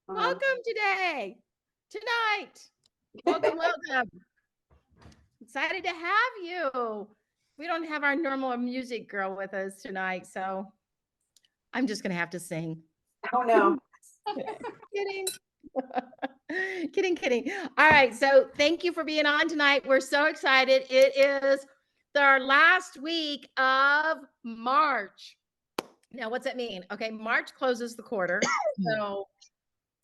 Welcome today, tonight. Welcome, welcome. Excited to have you. We don't have our normal music girl with us tonight, so I'm just going to have to sing. Oh, no. Kidding. Kidding. All right. So thank you for being on tonight. We're so excited. It is our last week of March. Now, what's that mean? Okay. March closes the quarter. So,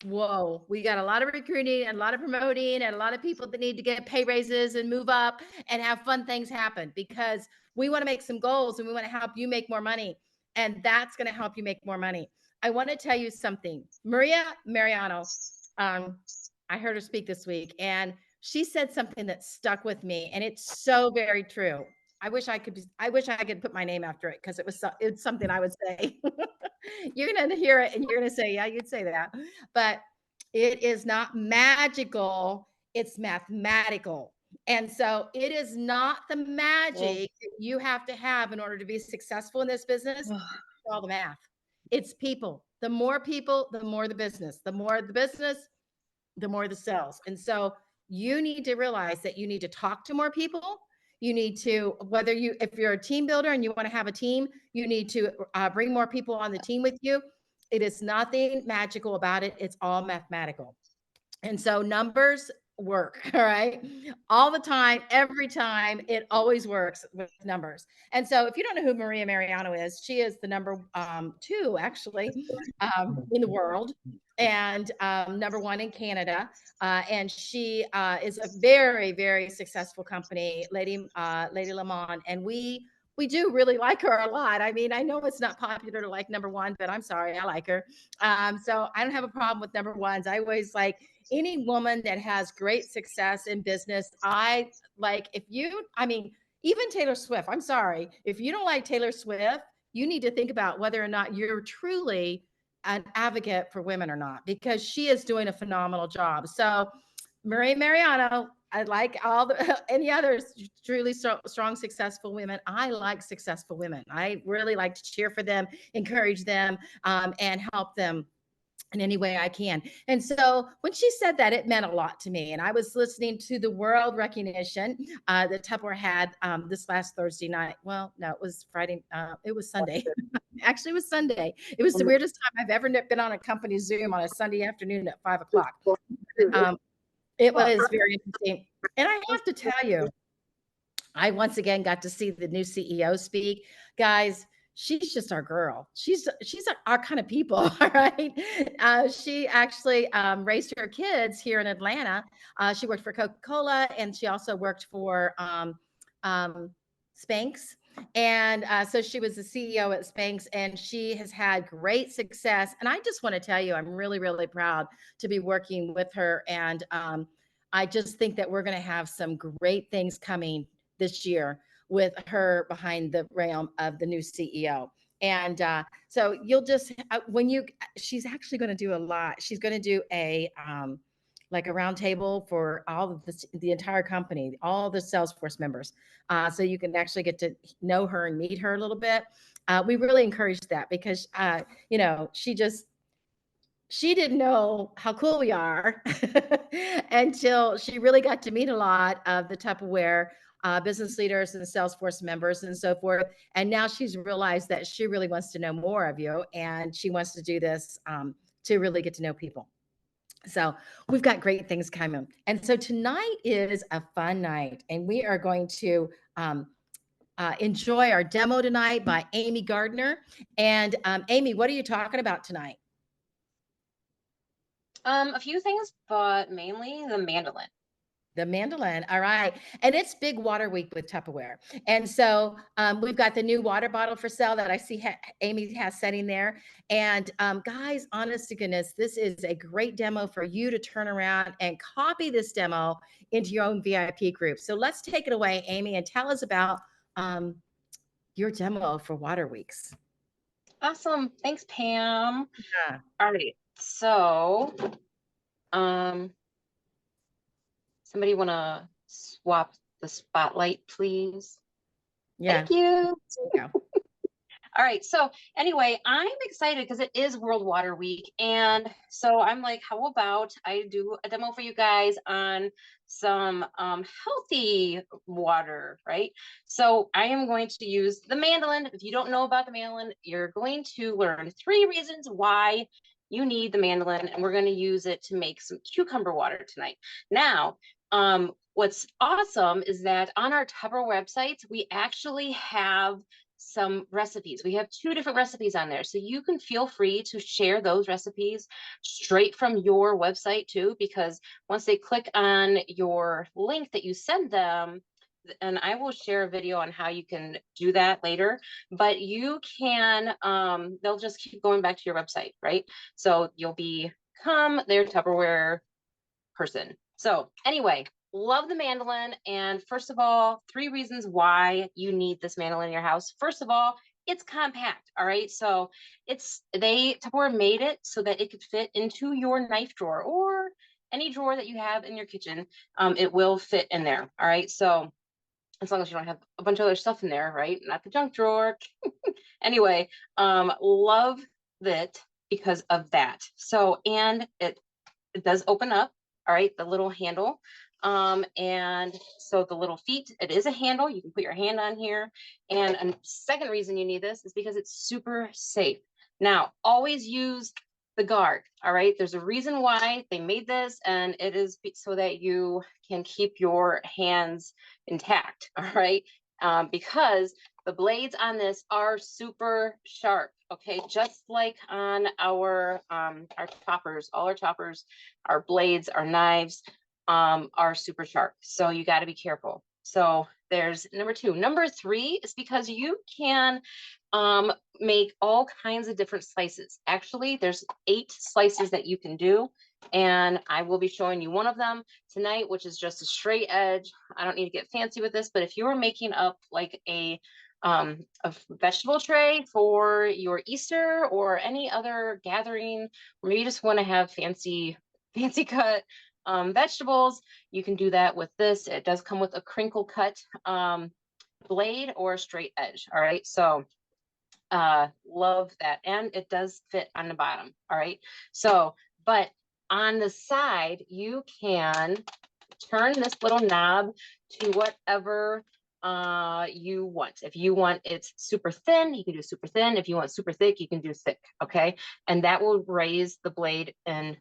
whoa, we got a lot of recruiting and a lot of promoting and a lot of people that need to get pay raises and move up and have fun things happen because we want to make some goals and we want to help you make more money. And that's going to help you make more money. I want to tell you something. Maria Mariano, I heard her speak this week and she said something that stuck with me and it's so very true. I wish I could put my name after it because it's something I would say. You're going to hear it and you're going to say, yeah, you'd say that. But it is not magical, it's mathematical. And so it is not the magic that you have to have in order to be successful in this business. It's all the math. It's people. The more people, the more the business. The more the business, the more the sales. And so you need to realize that you need to talk to more people. You need to, if you're a team builder and you want to have a team, you need to bring more people on the team with you. It is nothing magical about it. It's all mathematical. And so numbers work, all right? All the time, every time, it always works with numbers. And so if you don't know who Maria Mariano is, she is the number 2, actually, in the world and number 1 in Canada. And she is a very, very successful company, Lady Lamont. And we do really like her a lot. I mean, I know it's not popular to like number 1, but I'm sorry, I like her. So I don't have a problem with number 1s. I always like any woman that has great success in business. I like even Taylor Swift. I'm sorry. If you don't like Taylor Swift, you need to think about whether or not you're truly an advocate for women or not, because she is doing a phenomenal job. So Maria Mariano, I like all the any others truly strong, successful women. I like successful women. I really like to cheer for them, encourage them, and help them in any way I can. And so when she said that, it meant a lot to me. And I was listening to the world recognition that Tupper had this last Thursday night. Well, no, it was Friday. It was Sunday. Actually, it was Sunday. It was the weirdest time I've ever been on a company Zoom on a Sunday afternoon at 5 o'clock. It was very interesting. And I have to tell you, I once again got to see the new CEO speak. Guys, she's just our girl. She's our kind of people, all right? She actually raised her kids here in Atlanta. She worked for Coca-Cola and she also worked for Spanx. And so she was the CEO at Spanx and she has had great success. And I just want to tell you, I'm really, really proud to be working with her. And I just think that we're going to have some great things coming this year with her behind the realm of the new CEO. And so you'll just she's actually going to do a lot. She's going to do a like a roundtable for all of the entire company, all the Salesforce members, so you can actually get to know her and meet her a little bit. We really encourage that because she didn't know how cool we are until she really got to meet a lot of the Tupperware business leaders and Salesforce members and so forth. And now she's realized that she really wants to know more of you and she wants to do this to really get to know people. So we've got great things coming. And so tonight is a fun night and we are going to enjoy our demo tonight by Amy Gardner. And Amy, what are you talking about tonight? A few things, but mainly the mandolin. The mandolin. All right. And it's Big Water Week with Tupperware. And so we've got the new water bottle for sale that I see Amy has setting there. And guys, honest to goodness, this is a great demo for you to turn around and copy this demo into your own VIP group. So let's take it away, Amy, and tell us about your demo for Water Weeks. Awesome. Thanks, Pam. Yeah. All right. So, somebody want to swap the spotlight, please? Yeah. Thank you. There you go. All right. So anyway, I'm excited because it is World Water Week. And so I'm like, how about I do a demo for you guys on some healthy water, right? So I am going to use the mandolin. If you don't know about the mandolin, you're going to learn 3 reasons why you need the mandolin, and we're going to use it to make some cucumber water tonight. Now, what's awesome is that on our Tupper websites, we actually have some recipes. We have 2 different recipes on there. So you can feel free to share those recipes straight from your website too, because once they click on your link that you send them, and I will share a video on how you can do that later, but you can, they'll just keep going back to your website, right? So you'll become their Tupperware person. So anyway, love the mandolin. And first of all, 3 reasons why you need this mandolin in your house. First of all, it's compact. All right. So Tupperware made it so that it could fit into your knife drawer or any drawer that you have in your kitchen. It will fit in there. All right. So as long as you don't have a bunch of other stuff in there, right? Not the junk drawer. Anyway, love it because of that. So, and it does open up, all right, the little handle. And so the little feet, it is a handle. You can put your hand on here. And a second reason you need this is because it's super safe. Now, always use the guard, all right? There's a reason why they made this, and it is so that you can keep your hands intact, all right? Because the blades on this are super sharp, okay? Just like on our choppers, all our choppers, our blades, our knives are super sharp. So you got to be careful. So there's number 2. Number 3 is because you can make all kinds of different slices. Actually, there's 8 slices that you can do. And I will be showing you one of them tonight, which is just a straight edge. I don't need to get fancy with this, but if you were making up like a vegetable tray for your Easter or any other gathering, or maybe you just want to have fancy cut vegetables, you can do that with this. It does come with a crinkle cut blade or a straight edge. All right. So love that. And it does fit on the bottom. All right. So, but on the side, you can turn this little knob to whatever you want. If you want it's super thin, you can do super thin. If you want super thick, you can do thick. Okay. And that will raise the blade and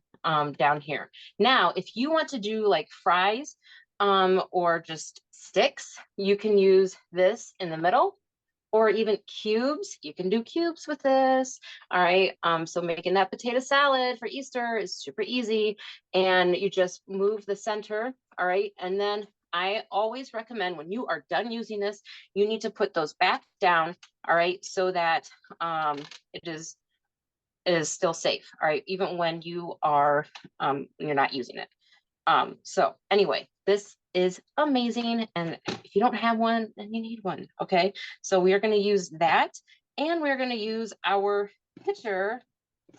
down here. Now, if you want to do like fries or just sticks, you can use this in the middle. Or even cubes, you can do cubes with this. All right. So making that potato salad for Easter is super easy. And you just move the center. All right. And then I always recommend when you are done using this, you need to put those back down. All right. So that it is still safe. All right. Even when you're not using it. So anyway, this is amazing. And if you don't have one, then you need one. Okay. So we are going to use that, and we're going to use our pitcher.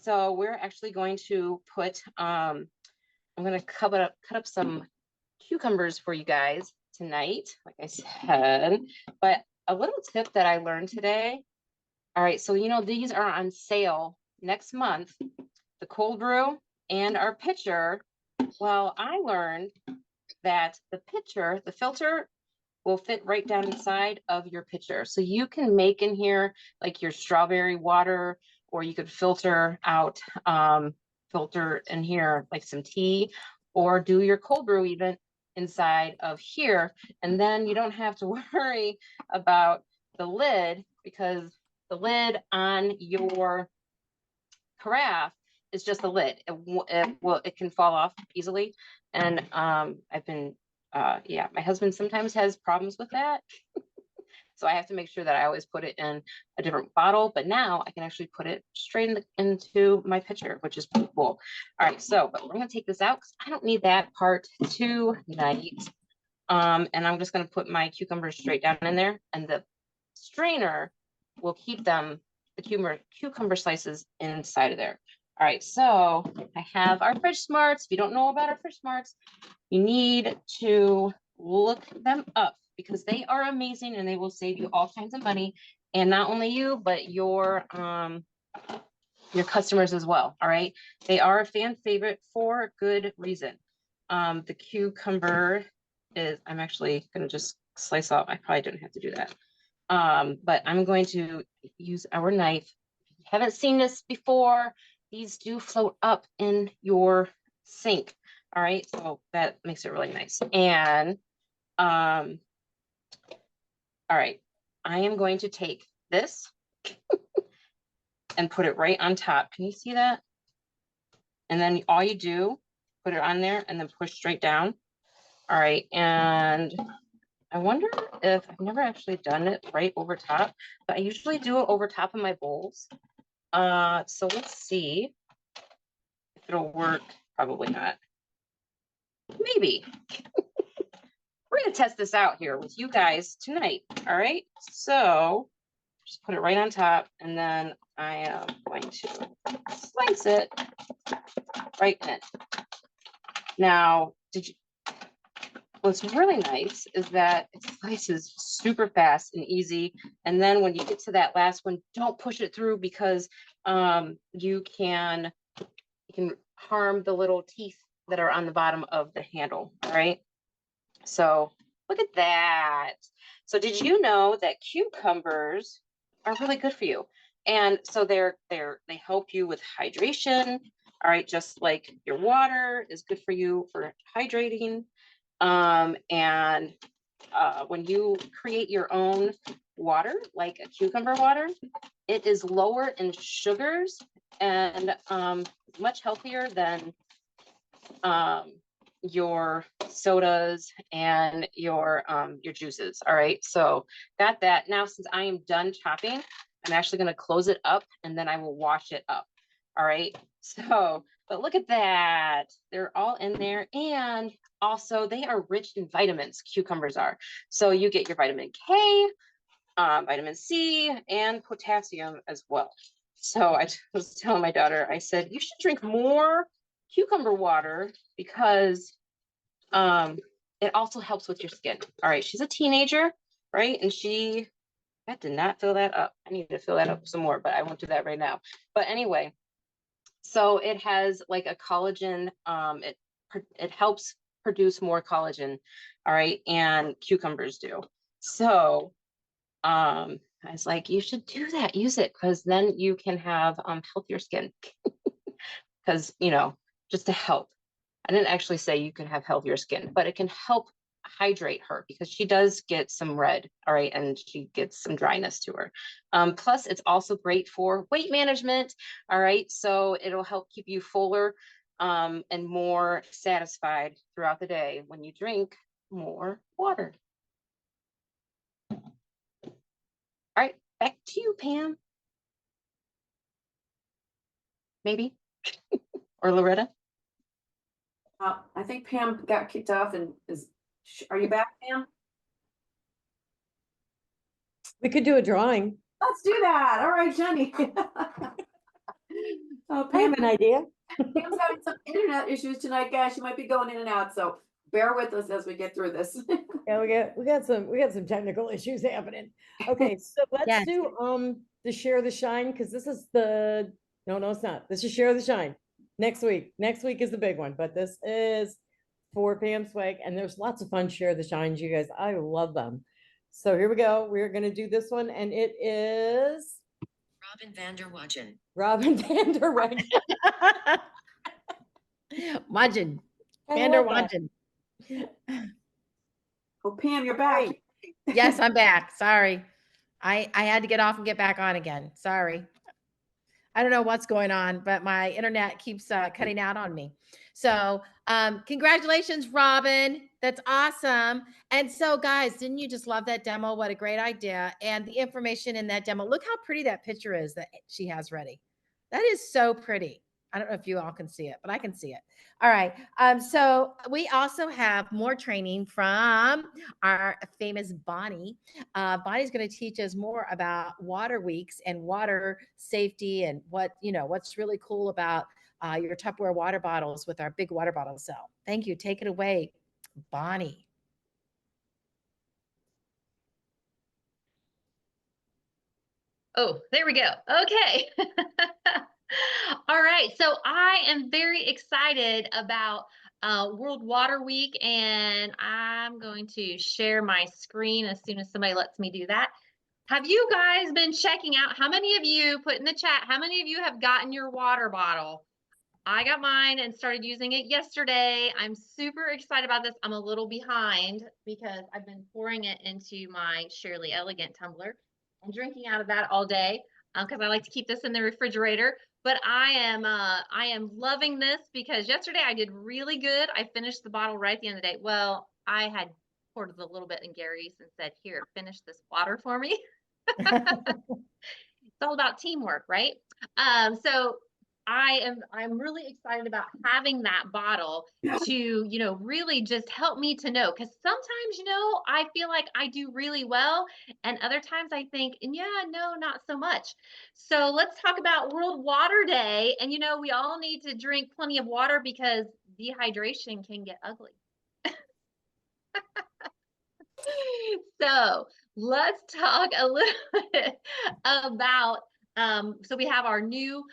So we're actually going to put, I'm going to cut up some cucumbers for you guys tonight, like I said, but a little tip that I learned today. All right. So, these are on sale next month, the cold brew and our pitcher. Well, I learned that the filter will fit right down inside of your pitcher. So you can make in here like your strawberry water, or you could filter in here like some tea, or do your cold brew even inside of here. And then you don't have to worry about the lid, because the lid on your carafe is just the lid. It can fall off easily. And my husband sometimes has problems with that. So I have to make sure that I always put it in a different bottle, but now I can actually put it straight into my pitcher, which is pretty cool. All right, but we're gonna take this out because I don't need that part tonight. And I'm just gonna put my cucumbers straight down in there, and the strainer will keep the cucumber slices inside of there. All right, so I have our fridge smarts. If you don't know about our fridge smarts, you need to look them up because they are amazing and they will save you all kinds of money And not only you, but your customers as well. All right. They are a fan favorite for good reason. The cucumber is, I'm actually going to just slice off. I probably didn't have to do that. But I'm going to use our knife. If you haven't seen this before, these do float up in your sink. All right. So that makes it really nice. And, all right, I am going to take this and put it right on top. Can you see that? And then all you do, put it on there and then push straight down. All right. And I wonder if I've never actually done it right over top, but I usually do it over top of my bowls. So let's see if it'll work. Probably not. Maybe. We're going to test this out here with you guys tonight. All right. So just put it right on top, and then I am going to slice it right in it. Now, what's really nice is that it slices super fast and easy. And then when you get to that last one, don't push it through because you can harm the little teeth that are on the bottom of the handle. All right. So look at that. So did you know that cucumbers are really good for you? And so they help you with hydration. All right, just like your water is good for you for hydrating. And when you create your own water, like a cucumber water, it is lower in sugars and much healthier than your sodas and your juices. All right, so got that. Now, since I am done chopping, I'm actually going to close it up and then I will wash it up. All right, so but look at that, they're all in there. And also they are rich in vitamins, cucumbers are. So you get your vitamin K, vitamin C, and potassium as well. So I was telling my daughter, I said, you should drink more cucumber water because it also helps with your skin. All right, she's a teenager, right? And that did not fill that up. I need to fill that up some more, but I won't do that right now. But anyway, so it has like a collagen, it helps produce more collagen. All right, and cucumbers do. So I was like, you should do that, use it, because then you can have healthier skin. Because just to help. I didn't actually say you can have healthier skin, but it can help hydrate her because she does get some red, all right, and she gets some dryness to her. Plus, it's also great for weight management, all right, so it'll help keep you fuller and more satisfied throughout the day when you drink more water. All right, back to you, Pam. Maybe, or Loretta. I think Pam got kicked off and are you back, Pam? We could do a drawing. Let's do that. All right, Jenny. Oh, I have an idea. Pam's having some internet issues tonight, guys. She might be going in and out, so bear with us as we get through this. Yeah, we got some technical issues happening. Okay, so let's Yes. do the share the shine, because this is no, it's not. This is share the shine next week. Next week is the big one, but this is for Pam Swag, and there's lots of fun share the shines, you guys. I love them. So here we go. We're gonna do this one, and it is Robin van der Wagen. Robin van der Wagen. Wagen. I Van der love that. Wagen. Oh, Pam, you're back. Yes, I'm back. Sorry. I had to get off and get back on again. Sorry. I don't know what's going on, but my internet keeps cutting out on me. So congratulations, Robin. That's awesome. And so guys, didn't you just love that demo? What a great idea. And the information in that demo, look how pretty that picture is that she has ready. That is so pretty. I don't know if you all can see it, but I can see it. All right. So we also have more training from our famous Bonnie. Bonnie's going to teach us more about water weeks and water safety and what's really cool about your Tupperware water bottles with our big water bottle cell. Thank you. Take it away, Bonnie. Oh, there we go. Okay. All right. So I am very excited about World Water Week, and I'm going to share my screen as soon as somebody lets me do that. Have you guys been checking out? How many of you put in the chat? How many of you have gotten your water bottle? I got mine and started using it yesterday. I'm super excited about this. I'm a little behind because I've been pouring it into my Shirley Elegant tumbler and drinking out of that all day because I like to keep this in the refrigerator. But I am loving this because yesterday I did really good. I finished the bottle right at the end of the day. Well, I had poured a little bit in Gary's and said, "Here, finish this water for me." It's all about teamwork, right? So I'm really excited about having that bottle to, really just help me to know. Because sometimes, I feel like I do really well, and other times I think, yeah, no, not so much. So let's talk about World Water Day. And we all need to drink plenty of water because dehydration can get ugly. So let's talk a little bit about, so we have our new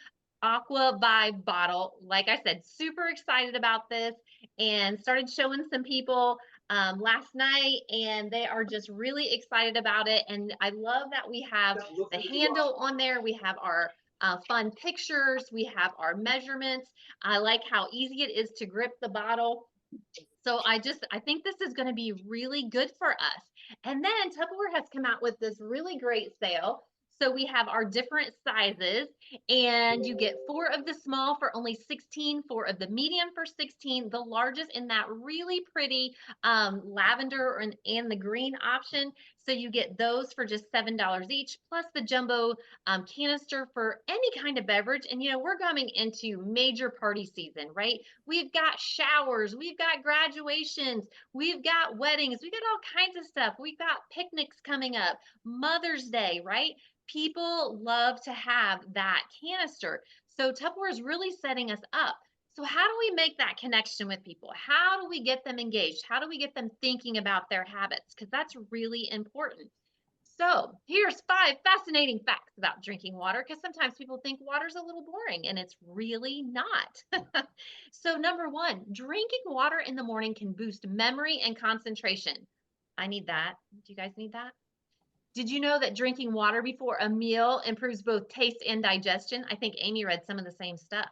Aqua Vibe bottle. Like I said, super excited about this and started showing some people last night, and they are just really excited about it. And I love that we have the handle on there. We have our fun pictures. We have our measurements. I like how easy it is to grip the bottle. So I think this is going to be really good for us. And then Tupperware has come out with this really great sale. So we have our different sizes, and you get 4 of the small for only $16, 4 of the medium for $16, the largest in that really pretty lavender and the green option. So you get those for just $7 each, plus the jumbo canister for any kind of beverage. And we're coming into major party season, right? We've got showers, we've got graduations, we've got weddings, we've got all kinds of stuff. We've got picnics coming up, Mother's Day, right? People love to have that canister. So Tupperware is really setting us up. So how do we make that connection with people? How do we get them engaged? How do we get them thinking about their habits? Because that's really important. So here's 5 fascinating facts about drinking water, because sometimes people think water's a little boring, and it's really not. So number 1, drinking water in the morning can boost memory and concentration. I need that. Do you guys need that? Did you know that drinking water before a meal improves both taste and digestion? I think Amy read some of the same stuff.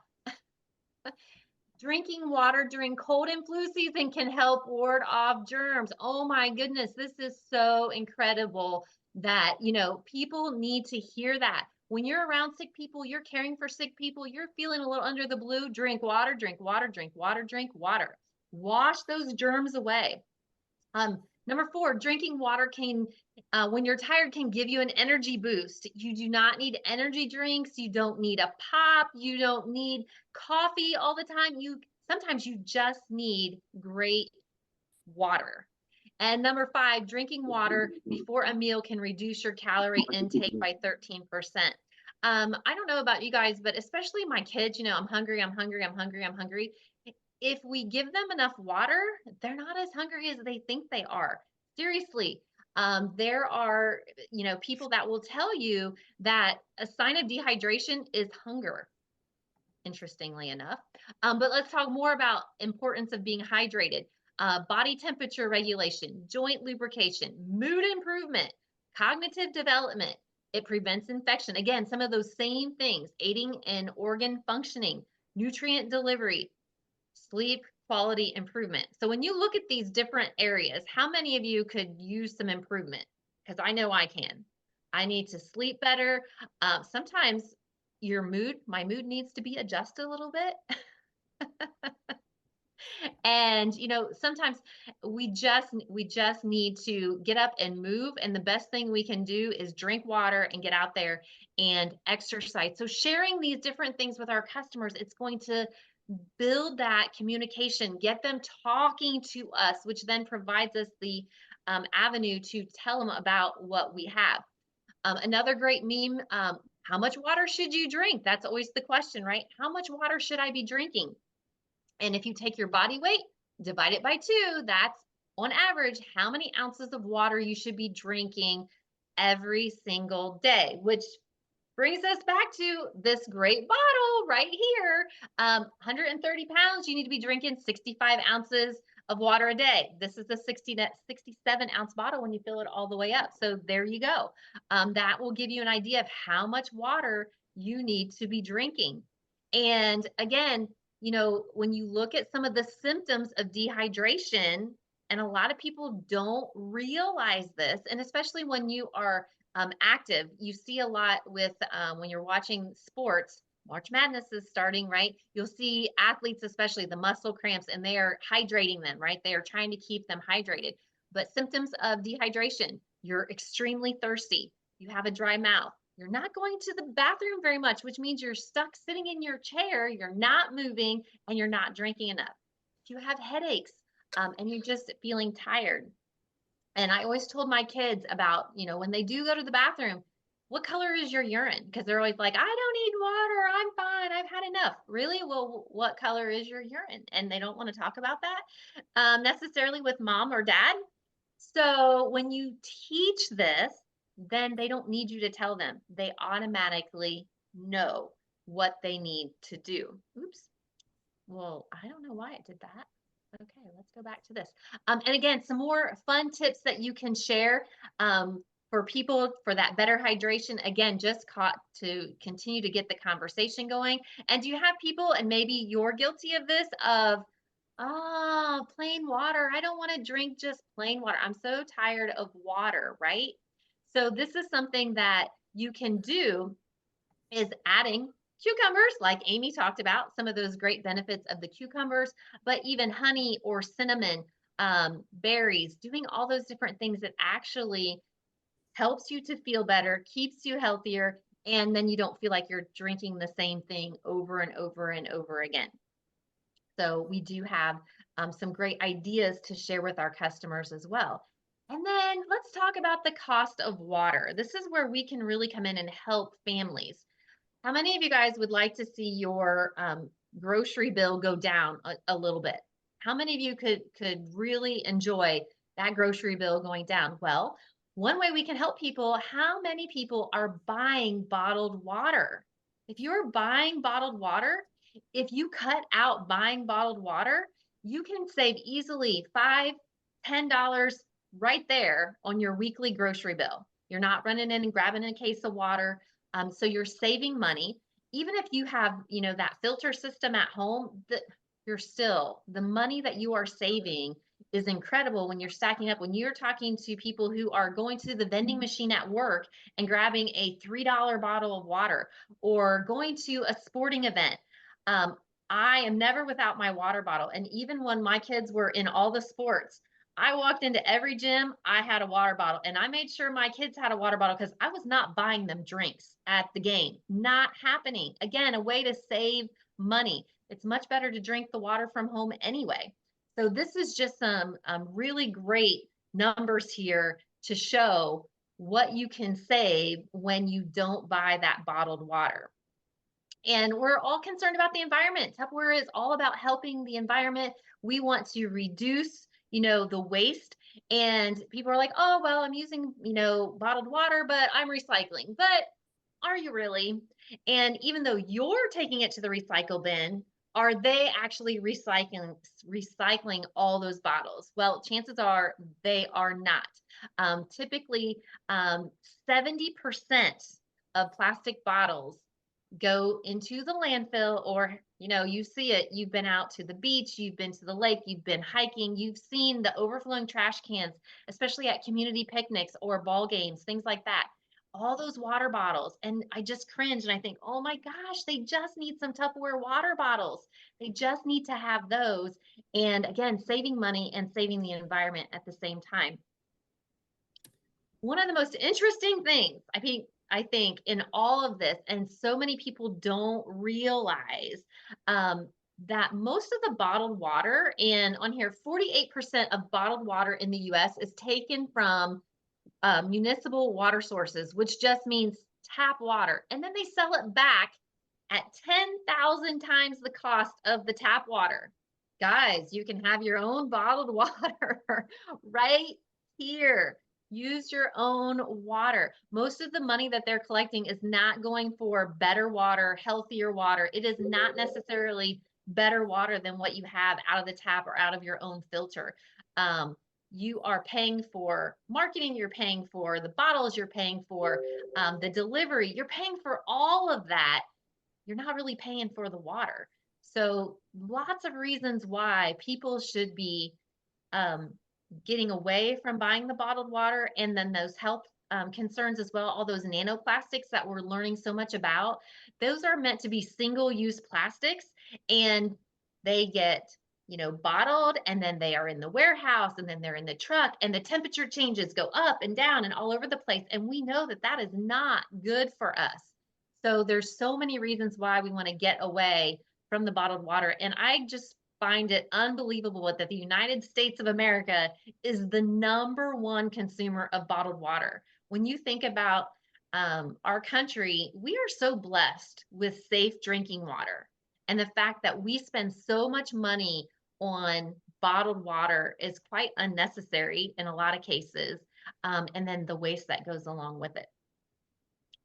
Drinking water during cold and flu season can help ward off germs. Oh my goodness, this is so incredible that, people need to hear that. When you're around sick people, you're caring for sick people, you're feeling a little under the blue, drink water, drink water, drink water, drink water. Wash those germs away. Number 4, drinking water can, when you're tired, can give you an energy boost. You do not need energy drinks. You don't need a pop. You don't need coffee all the time. Sometimes you just need great water. And number 5, drinking water before a meal can reduce your calorie intake by 13%. I don't know about you guys, but especially my kids, I'm hungry, I'm hungry, I'm hungry, I'm hungry. If we give them enough water, they're not as hungry as they think they are. Seriously, there are, people that will tell you that a sign of dehydration is hunger, interestingly enough. But let's talk more about importance of being hydrated. Body temperature regulation, joint lubrication, mood improvement, cognitive development. It prevents infection. Again, some of those same things, aiding in organ functioning, nutrient delivery, sleep quality improvement. So when you look at these different areas, how many of you could use some improvement? Because I know I can. I need to sleep better. Sometimes my mood needs to be adjusted a little bit. And sometimes we just need to get up and move, and the best thing we can do is drink water and get out there and exercise. So sharing these different things with our customers, it's going to build that communication, get them talking to us, which then provides us the avenue to tell them about what we have. Another great meme, how much water should you drink? That's always the question, right? How much water should I be drinking? And if you take your body weight, divide it by 2, that's on average how many ounces of water you should be drinking every single day, which brings us back to this great bottle right here. 130 pounds, you need to be drinking 65 ounces of water a day. This is the 67 ounce bottle when you fill it all the way up. So there you go. That will give you an idea of how much water you need to be drinking. And again, you know, when you look at some of the symptoms of dehydration, and a lot of people don't realize this, and especially when you are active, you see a lot with when you're watching sports. March Madness is starting, right? You'll see athletes, especially the muscle cramps, and they are hydrating them, right? They are trying to keep them hydrated. But symptoms of dehydration, you're extremely thirsty, you have a dry mouth, you're not going to the bathroom very much, which means you're stuck sitting in your chair, you're not moving, and you're not drinking enough. If you have headaches and you're just feeling tired. And I always told my kids about, you know, when they do go to the bathroom, what color is your urine? Because they're always like, I don't need water, I'm fine, I've had enough. Really? Well, what color is your urine? And they don't want to talk about that necessarily with mom or dad. So when you teach this, then they don't need you to tell them. They automatically know what they need to do. Oops. Well, I don't know why it did that. Okay, let's go back to this. And again, some more fun tips that you can share for people for that better hydration. Again, just caught to continue to get the conversation going. And do you have people, and maybe you're guilty of this, of, oh, plain water. I don't want to drink just plain water. I'm so tired of water, right? So this is something that you can do, is adding cucumbers, like Amy talked about, some of those great benefits of the cucumbers, but even honey or cinnamon, berries, doing all those different things that actually helps you to feel better, keeps you healthier, and then you don't feel like you're drinking the same thing over and over and over again. So we do have some great ideas to share with our customers as well. And then let's talk about the cost of water. This is where we can really come in and help families. How many of you guys would like to see your grocery bill go down a little bit? How many of you could really enjoy that grocery bill going down? Well, one way we can help people, how many people are buying bottled water? If you're buying bottled water, if you cut out buying bottled water, you can save easily $5, $10 right there on your weekly grocery bill. You're not running in and grabbing a case of water. So you're saving money. Even if you have, you know, that filter system at home, you're still, the money that you are saving is incredible when you're stacking up. When you're talking to people who are going to the vending machine at work and grabbing a $3 bottle of water, or going to a sporting event. I am never without my water bottle. And even when my kids were in all the sports, I walked into every gym, I had a water bottle, and I made sure my kids had a water bottle because I was not buying them drinks at the game. Not happening. Again, a way to save money. It's much better to drink the water from home anyway. So this is just some really great numbers here to show what you can save when you don't buy that bottled water. And we're all concerned about the environment. Tupperware is all about helping the environment. We want to reduce, you know, the waste. And people are like, oh, well, I'm using, you know, bottled water, but I'm recycling. But are you really? And even though you're taking it to the recycle bin, are they actually recycling all those bottles? Well, chances are they are not. Typically, 70% of plastic bottles go into the landfill, or, you know, you see it, you've been out to the beach, you've been to the lake, you've been hiking, you've seen the overflowing trash cans, especially at community picnics or ball games, things like that. All those water bottles. And I just cringe and I think, oh my gosh, they just need some Tupperware water bottles. They just need to have those. And again, saving money and saving the environment at the same time. One of the most interesting things, I think in all of this, and so many people don't realize that most of the bottled water, and on here, 48% of bottled water in the US is taken from municipal water sources, which just means tap water. And then they sell it back at 10,000 times the cost of the tap water. Guys, you can have your own bottled water right here. use your own water. Most of the money that they're collecting is not going for better water, healthier water. It is not necessarily better water than what you have out of the tap or out of your own filter. You are paying for marketing, you're paying for the bottles, you're paying for the delivery, you're paying for all of that. You're not really paying for the water. So lots of reasons why people should be getting away from buying the bottled water, and then those health concerns as well, all those nanoplastics that we're learning so much about. Those are meant to be single-use plastics, and they get, you know, bottled, and then they are in the warehouse, and then they're in the truck, and the temperature changes go up and down and all over the place. And we know that that is not good for us. So there's so many reasons why we want to get away from the bottled water. And I just find it unbelievable that the United States of America is the #1 consumer of bottled water. When you think about our country, we are so blessed with safe drinking water. And the fact that we spend so much money on bottled water is quite unnecessary in a lot of cases. And then the waste that goes along with it.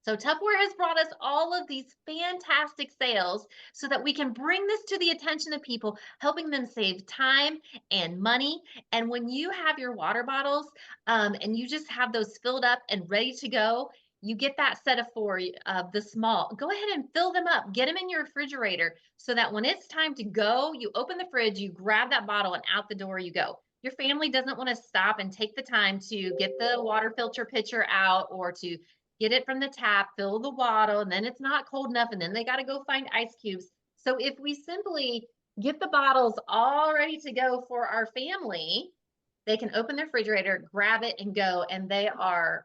So Tupperware has brought us all of these fantastic sales so that we can bring this to the attention of people, helping them save time and money. And when you have your water bottles and you just have those filled up and ready to go, you get that set of 4 of the small. Go ahead and fill them up. Get them in your refrigerator so that when it's time to go, you open the fridge, you grab that bottle, and out the door you go. Your family doesn't want to stop and take the time to get the water filter pitcher out or to get it from the tap, fill the bottle, and then it's not cold enough, and then they got to go find ice cubes. So if we simply get the bottles all ready to go for our family, they can open their refrigerator, grab it, and go, and they are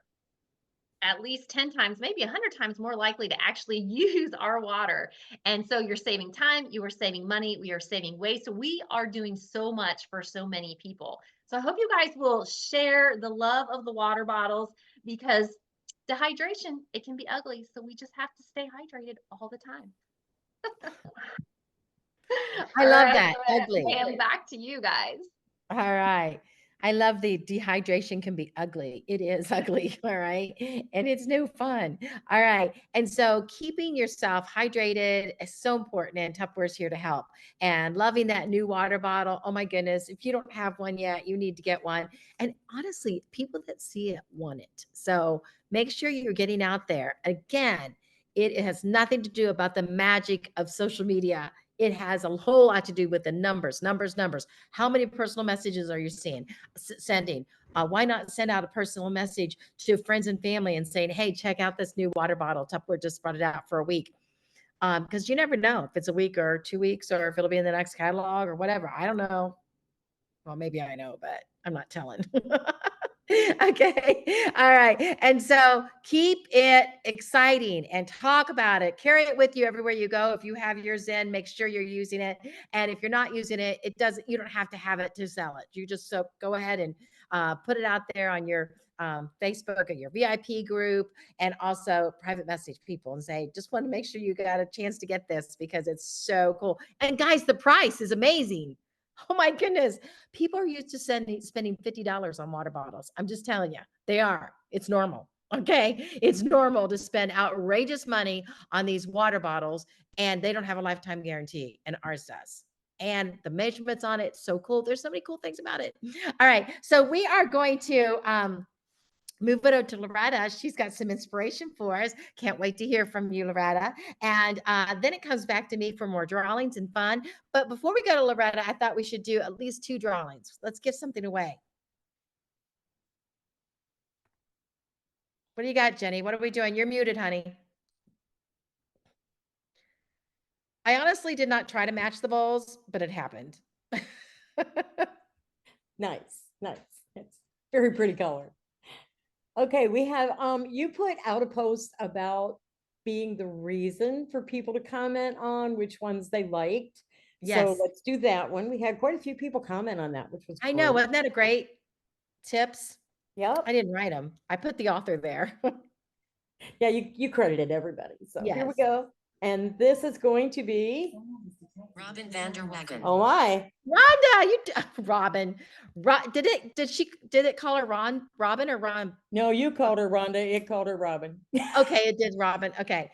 at least 10 times, maybe 100 times more likely to actually use our water. And so you're saving time, you are saving money, we are saving waste. So we are doing so much for so many people. So I hope you guys will share the love of the water bottles, because dehydration, it can be ugly. So we just have to stay hydrated all the time. I love that. Ugly. And back to you guys. All right. I love the dehydration can be ugly. It is ugly. All right. And it's no fun. All right. And so keeping yourself hydrated is so important, and Tupperware's here to help. And loving that new water bottle. Oh my goodness. If you don't have one yet, you need to get one. And honestly, people that see it want it. So make sure you're getting out there. Again, it has nothing to do about the magic of social media. It has a whole lot to do with the numbers. How many personal messages are you sending? Why not send out a personal message to friends and family and saying, hey, check out this new water bottle. Tupperware just brought it out for a week. Because you never know if it's a week or 2 weeks or if it'll be in the next catalog or whatever. I don't know. Well, maybe I know, but I'm not telling. Okay. All right. And so keep it exciting and talk about it. Carry it with you everywhere you go. If you have yours in, make sure you're using it. And if you're not using it, you don't have to have it to sell it. You just go ahead and put it out there on your Facebook or your VIP group, and also private message people and say, just want to make sure you got a chance to get this because it's so cool. And guys, the price is amazing. Oh my goodness. People are used to spending $50 on water bottles. I'm just telling you, they are. It's normal. Okay. It's normal to spend outrageous money on these water bottles, and they don't have a lifetime guarantee, and ours does. And the measurements on it, so cool. There's so many cool things about it. All right. So we are going to move it over to Loretta. She's got some inspiration for us. Can't wait to hear from you, Loretta. And then it comes back to me for more drawings and fun. But before we go to Loretta, I thought we should do at least 2 drawings. Let's give something away. What do you got, Jenny? What are we doing? You're muted, honey. I honestly did not try to match the bowls, but it happened. Nice. It's very pretty color. Okay, we have, you put out a post about being the reason for people to comment on which ones they liked. Yes. So let's do that one. We had quite a few people comment on that, which was I know. great. Wasn't that a great tips? Yep. I didn't write them. I put the author there. Yeah, you credited everybody. So here we Yes. go. And this is going to be Robin Vander Wagen. Oh my. Rhonda, Robin. Did it call her Robin or Ron? No, you called her Rhonda. It called her Robin. Okay, it did Robin. Okay.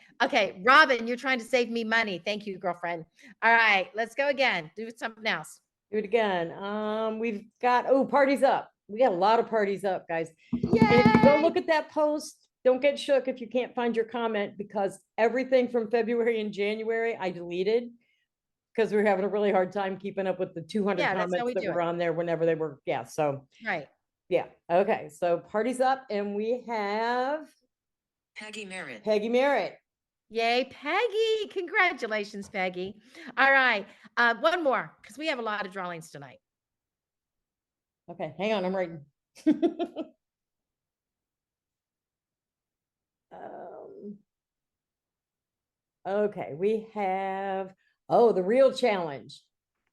Robin, you're trying to save me money. Thank you, girlfriend. All right, let's go again. Do something else. Do it again. We've got, parties up. We got a lot of parties up, guys. And if you go Yay! look at that post, don't get shook if you can't find your comment, because everything from February and January I deleted because we were having a really hard time keeping up with the 200 Yeah, that's how comments we that do were it. on there whenever they were. Yeah. So Right. yeah. Okay. So parties up, and we have Peggy Merritt. Peggy Merritt. Yay, Peggy. Congratulations, Peggy. All right. One more, because we have a lot of drawings tonight. Okay, hang on, I'm writing. Okay, we have, the reel challenge.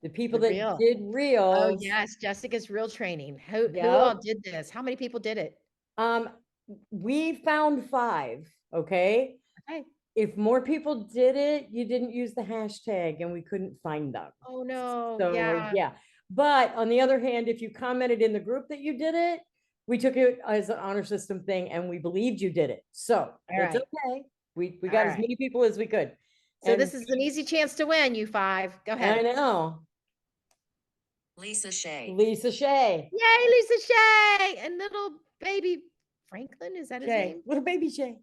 The people The that reel. did Oh, reels. yes, Jessica's real training. Who Yep. all did this? How many people did it? We found 5, okay? Okay. If more people did it, you didn't use the hashtag and we couldn't find them. Oh, no. So, Yeah. But on the other hand, if you commented in the group that you did it, we took it as an honor system thing and we believed you did it. So it's right. okay. We All got as right. many people as we could. So And this is an easy chance to win, you 5. Go I ahead. know. Lisa Shea. Lisa Shea. Yay, Lisa Shea and little baby Franklin. Is that his Shay. name? Little baby Shay.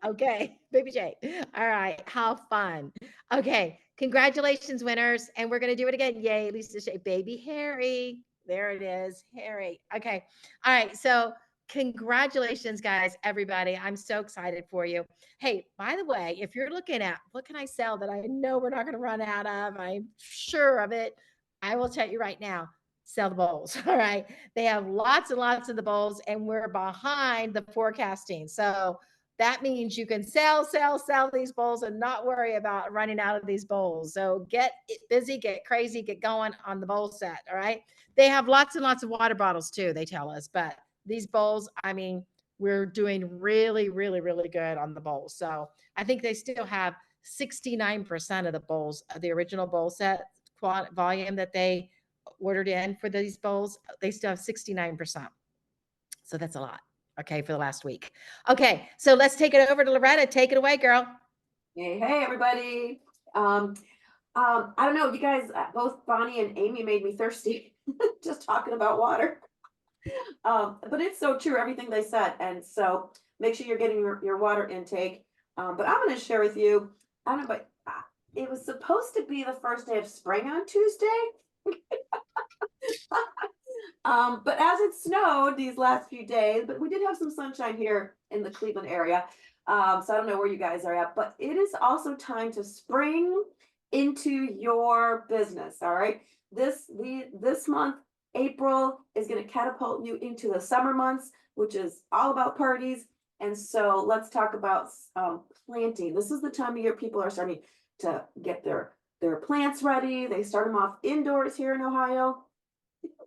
Okay, baby Shay. All right, how fun. Okay, congratulations, winners. And we're going to do it again. Yay, Lisa Shea. Baby Harry. There it is, Harry. Okay. All right. So congratulations, guys, everybody. I'm so excited for you. Hey, by the way, if you're looking at what can I sell that I know we're not going to run out of, I'm sure of it. I will tell you right now, sell the bowls. All right. They have lots and lots of the bowls, and we're behind the forecasting. So that means you can sell these bowls and not worry about running out of these bowls. So get busy, get crazy, get going on the bowl set. All right. They have lots and lots of water bottles too, they tell us. But these bowls, I mean, we're doing really, really, really good on the bowls. So I think they still have 69% of the bowls, the original bowl set volume that they ordered in for these bowls. They still have 69%. So that's a lot. Okay, for the last week. Okay, so let's take it over to Loretta. Take it away, girl. Hey, everybody. I don't know, you guys, both Bonnie and Amy made me thirsty just talking about water. But it's so true, everything they said. And so make sure you're getting your water intake. But I'm going to share with you, I don't know, but it was supposed to be the first day of spring on Tuesday. But as it snowed these last few days, but we did have some sunshine here in the Cleveland area. So I don't know where you guys are at, but it is also time to spring into your business. All right. This month, April, is going to catapult you into the summer months, which is all about parties. And so let's talk about planting. This is the time of year people are starting to get their plants ready. They start them off indoors here in Ohio,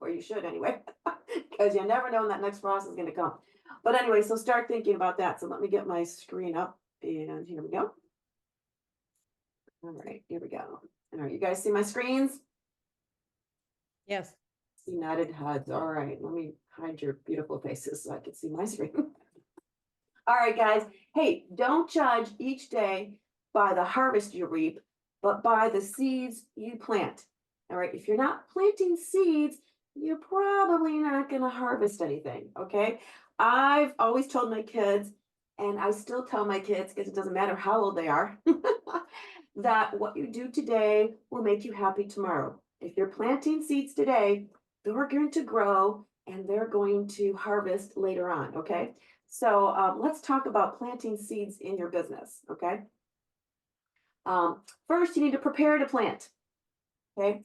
or you should anyway, because you never know when that next frost is going to come. But anyway, so start thinking about that. So let me get my screen up, and here we go. All right, here we go. All right, you guys see my screens? Yes. United heads. All right, let me hide your beautiful faces so I can see my screen. All right, guys. Hey, don't judge each day by the harvest you reap, but by the seeds you plant. All right, if you're not planting seeds, you're probably not going to harvest anything. Okay. I've always told my kids, and I still tell my kids, because it doesn't matter how old they are, that what you do today will make you happy tomorrow. If you're planting seeds today, they're going to grow and they're going to harvest later on. Okay. So let's talk about planting seeds in your business. Okay. First, you need to prepare to plant. Okay.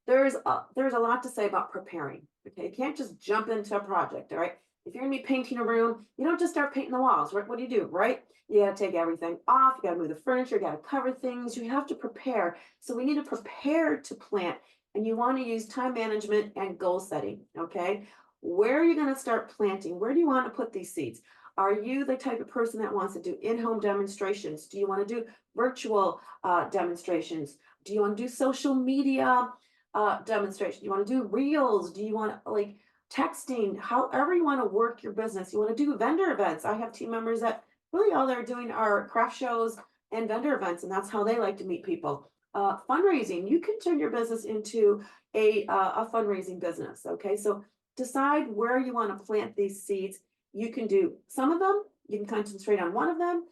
There's a lot to say about preparing. Okay. You can't just jump into a project. All right. If you're going to be painting a room, you don't just start painting the walls, right? What do you do, right? You got to take everything off. You got to move the furniture. You got to cover things. You have to prepare. So we need to prepare to plant, and you want to use time management and goal setting. Okay. Where are you going to start planting? Where do you want to put these seeds? Are you the type of person that wants to do in-home demonstrations? Do you want to do virtual demonstrations? Do you want to do social media demonstration? Do you want to do reels? Do you want like texting? However you want to work your business. You want to do vendor events. I have team members that really all they're doing are craft shows and vendor events, and that's how they like to meet people. Fundraising. You can turn your business into a fundraising business. Okay, so decide where you want to plant these seeds. You can do some of them. You can concentrate on one of them.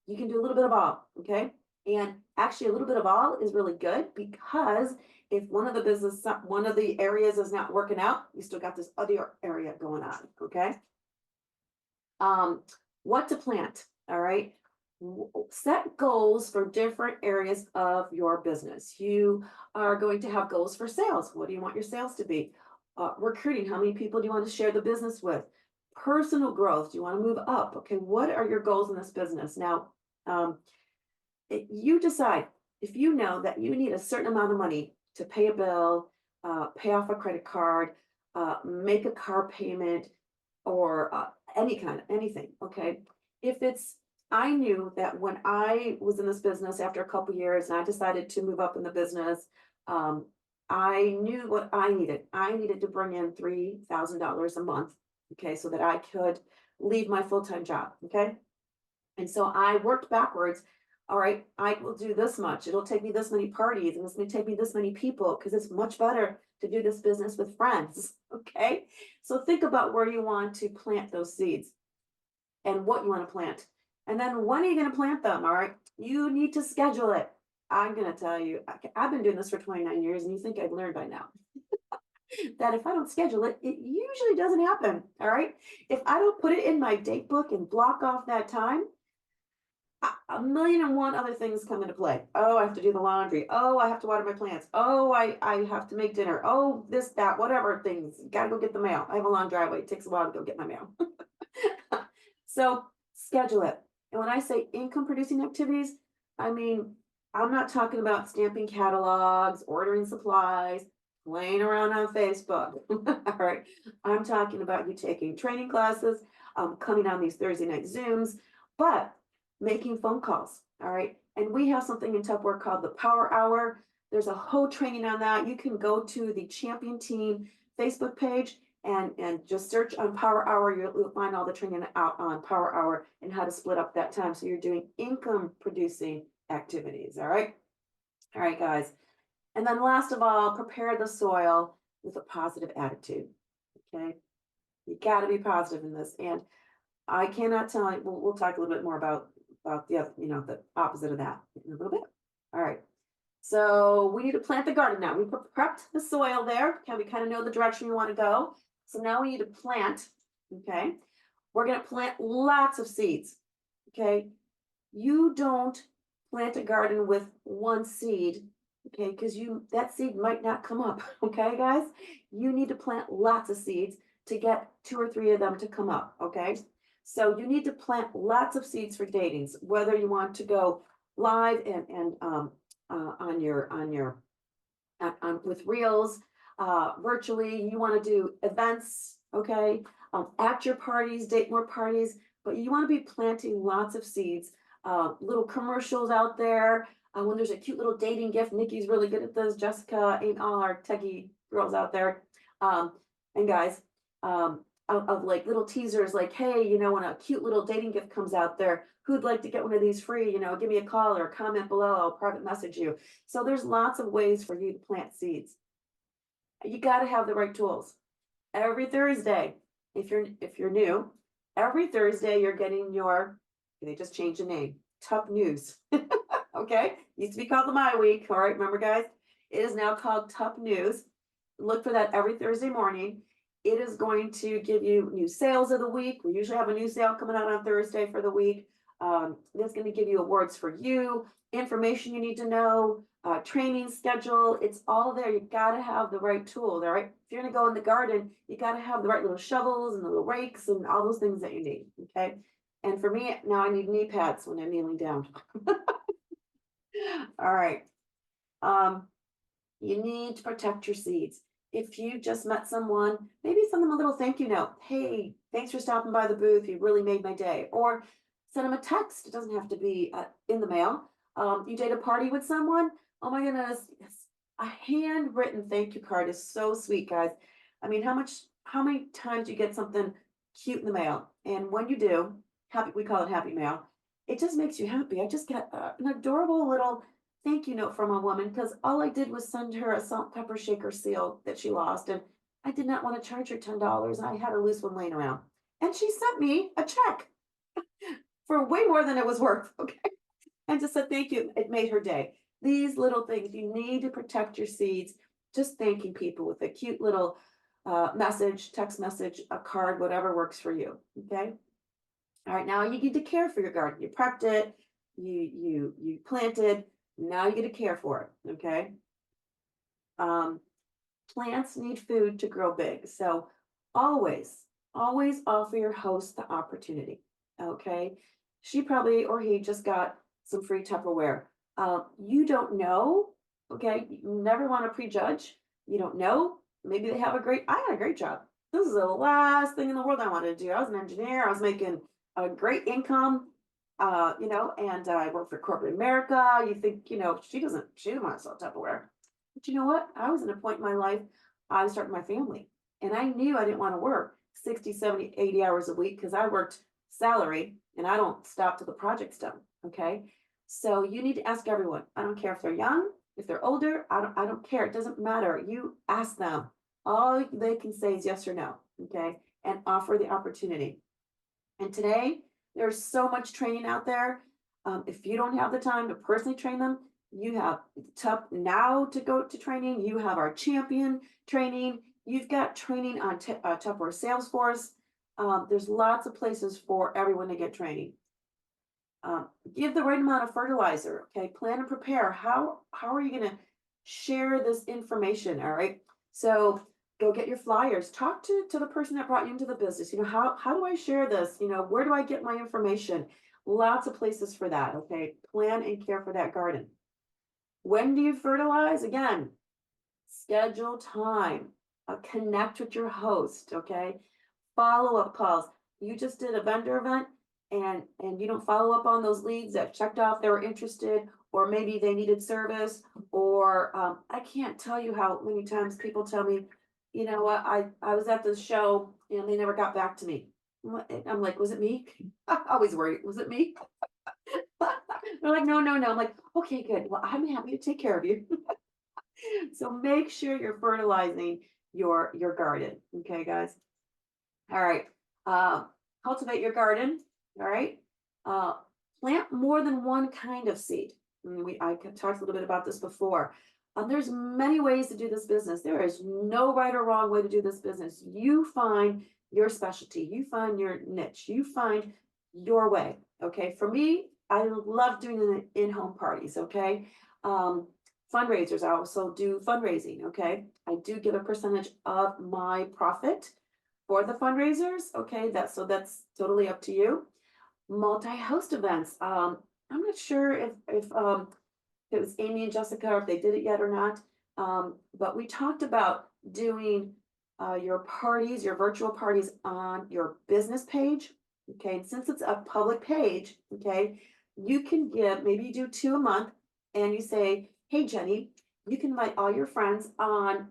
You can do a little bit of all. Okay. And actually, a little bit of all is really good because if one of the areas is not working out, you still got this other area going on. Okay. What to plant. All right. Set goals for different areas of your business. You are going to have goals for sales. What do you want your sales to be? Recruiting. How many people do you want to share the business with? Personal growth. Do you want to move up? Okay. What are your goals in this business? Now, you decide. If you know that you need a certain amount of money to pay a bill, pay off a credit card, make a car payment, or anything. Okay. I knew that when I was in this business after a couple years and I decided to move up in the business, I knew what I needed. I needed to bring in $3,000 a month. Okay. So that I could leave my full-time job. Okay. And so I worked backwards. All right, I will do this much. It'll take me this many parties and it's going to take me this many people because it's much better to do this business with friends. Okay. So think about where you want to plant those seeds and what you want to plant. And then when are you going to plant them? All right. You need to schedule it. I'm going to tell you, I've been doing this for 29 years and you think I've learned by now that if I don't schedule it, it usually doesn't happen. All right. If I don't put it in my date book and block off that time, a million and one other things come into play. Oh, I have to do the laundry. Oh, I have to water my plants. Oh, I have to make dinner. Oh, this, that, whatever things. Gotta go get the mail. I have a long driveway. It takes a while to go get my mail. So schedule it. And when I say income producing activities, I mean, I'm not talking about stamping catalogs, ordering supplies, playing around on Facebook. All right. I'm talking about you taking training classes, coming on these Thursday night Zooms, but making phone calls. All right. And we have something in Tupperware called the Power Hour. There's a whole training on that. You can go to the Champion Team Facebook page and just search on Power Hour. You'll find all the training out on Power Hour and how to split up that time. So you're doing income producing activities. All right. All right, guys. And then last of all, prepare the soil with a positive attitude. Okay. You got to be positive in this. And I cannot tell you, we'll talk a little bit more about the other, the opposite of that in a little bit. All right. So we need to plant the garden now. We prepped the soil there. Okay, we kind of know the direction we want to go. So now we need to plant. Okay. We're going to plant lots of seeds. Okay. You don't plant a garden with one seed. Okay, because that seed might not come up. Okay, guys. You need to plant lots of seeds to get 2 or 3 of them to come up. Okay. So you need to plant lots of seeds for datings, whether you want to go live and with reels, virtually. You want to do events, okay, at your parties, date more parties, but you want to be planting lots of seeds, little commercials out there. When there's a cute little dating gift, Nikki's really good at this. Jessica and all our techie girls out there, and guys. Of like little teasers like, hey, when a cute little dating gift comes out there, who'd like to get one of these free, give me a call or comment below, I'll private message you. So there's lots of ways for you to plant seeds. You got to have the right tools. Every Thursday, if you're new, every Thursday you're getting they just changed the name, Tup News. Okay, used to be called the My Week. All right, remember guys, it is now called Tup News. Look for that every Thursday morning. It is going to give you new sales of the week. We usually have a new sale coming out on Thursday for the week. It's going to give you awards for you, information you need to know, training schedule. It's all there. You got to have the right tools. All right. If you're going to go in the garden, you got to have the right little shovels and the little rakes and all those things that you need. Okay. And for me, now I need knee pads when I'm kneeling down. All right. You need to protect your seeds. If you just met someone, maybe send them a little thank you note. Hey, thanks for stopping by the booth. You really made my day. Or send them a text. It doesn't have to be in the mail. You date a party with someone. Oh my goodness, yes. A handwritten thank you card is so sweet, guys. I mean, how many times you get something cute in the mail? And when you do, we call it happy mail. It just makes you happy. I just got an adorable little thank you note from a woman because all I did was send her a salt and pepper shaker seal that she lost. And I did not want to charge her $10. I had a loose one laying around. And she sent me a check for way more than it was worth. Okay. And just said thank you. It made her day. These little things, you need to protect your seeds. Just thanking people with a cute little message, text message, a card, whatever works for you. Okay. All right. Now you need to care for your garden. You prepped it. You planted. Now you get to care for it. Okay. Plants need food to grow big. So always offer your host the opportunity. Okay. She probably or he just got some free Tupperware. You don't know. Okay. You never want to prejudge. You don't know. Maybe they have I had a great job. This is the last thing in the world I wanted to do. I was an engineer. I was making a great income, and I worked for corporate America. You think, she doesn't want to sell Tupperware. But you know what? I was at a point in my life, I was starting my family. And I knew I didn't want to work 60, 70, 80 hours a week because I worked salary and I don't stop till the project's done. Okay. So you need to ask everyone. I don't care if they're young, if they're older, I don't care. It doesn't matter. You ask them. All they can say is yes or no. Okay. And offer the opportunity. And today, there's so much training out there. If you don't have the time to personally train them, you have now to go to training. You have our champion training. You've got training on Tupper Salesforce. There's lots of places for everyone to get training. Give the right amount of fertilizer. Okay, plan and prepare. How are you going to share this information? All right. So go get your flyers. Talk to the person that brought you into the business. How do I share this? Where do I get my information? Lots of places for that. Okay, plan and care for that garden. When do you fertilize? Again, schedule time. Connect with your host. Okay, follow-up calls. You just did a vendor event and you don't follow up on those leads that checked off they were interested, or maybe they needed service, or I can't tell you how many times people tell me, you know what, I was at the show and they never got back to me. I'm like, was it me? I always worry, was it me? They're like, no. I'm like, okay, good. Well, I'm happy to take care of you. So make sure you're fertilizing your garden. Okay, guys. All right. Cultivate your garden. All right. Plant more than one kind of seed. I talked a little bit about this before. There's many ways to do this business. There is no right or wrong way to do this business. You find your specialty. You find your niche. You find your way. Okay. For me, I love doing the in-home parties. Okay. Fundraisers. I also do fundraising. Okay. I do give a percentage of my profit for the fundraisers. Okay. That's totally up to you. Multi-host events. I'm not sure if it was Amy and Jessica, or if they did it yet or not. But we talked about doing your parties, your virtual parties on your business page. Okay. And since it's a public page, okay, you can maybe you do 2 a month and you say, hey, Jenny, you can invite all your friends on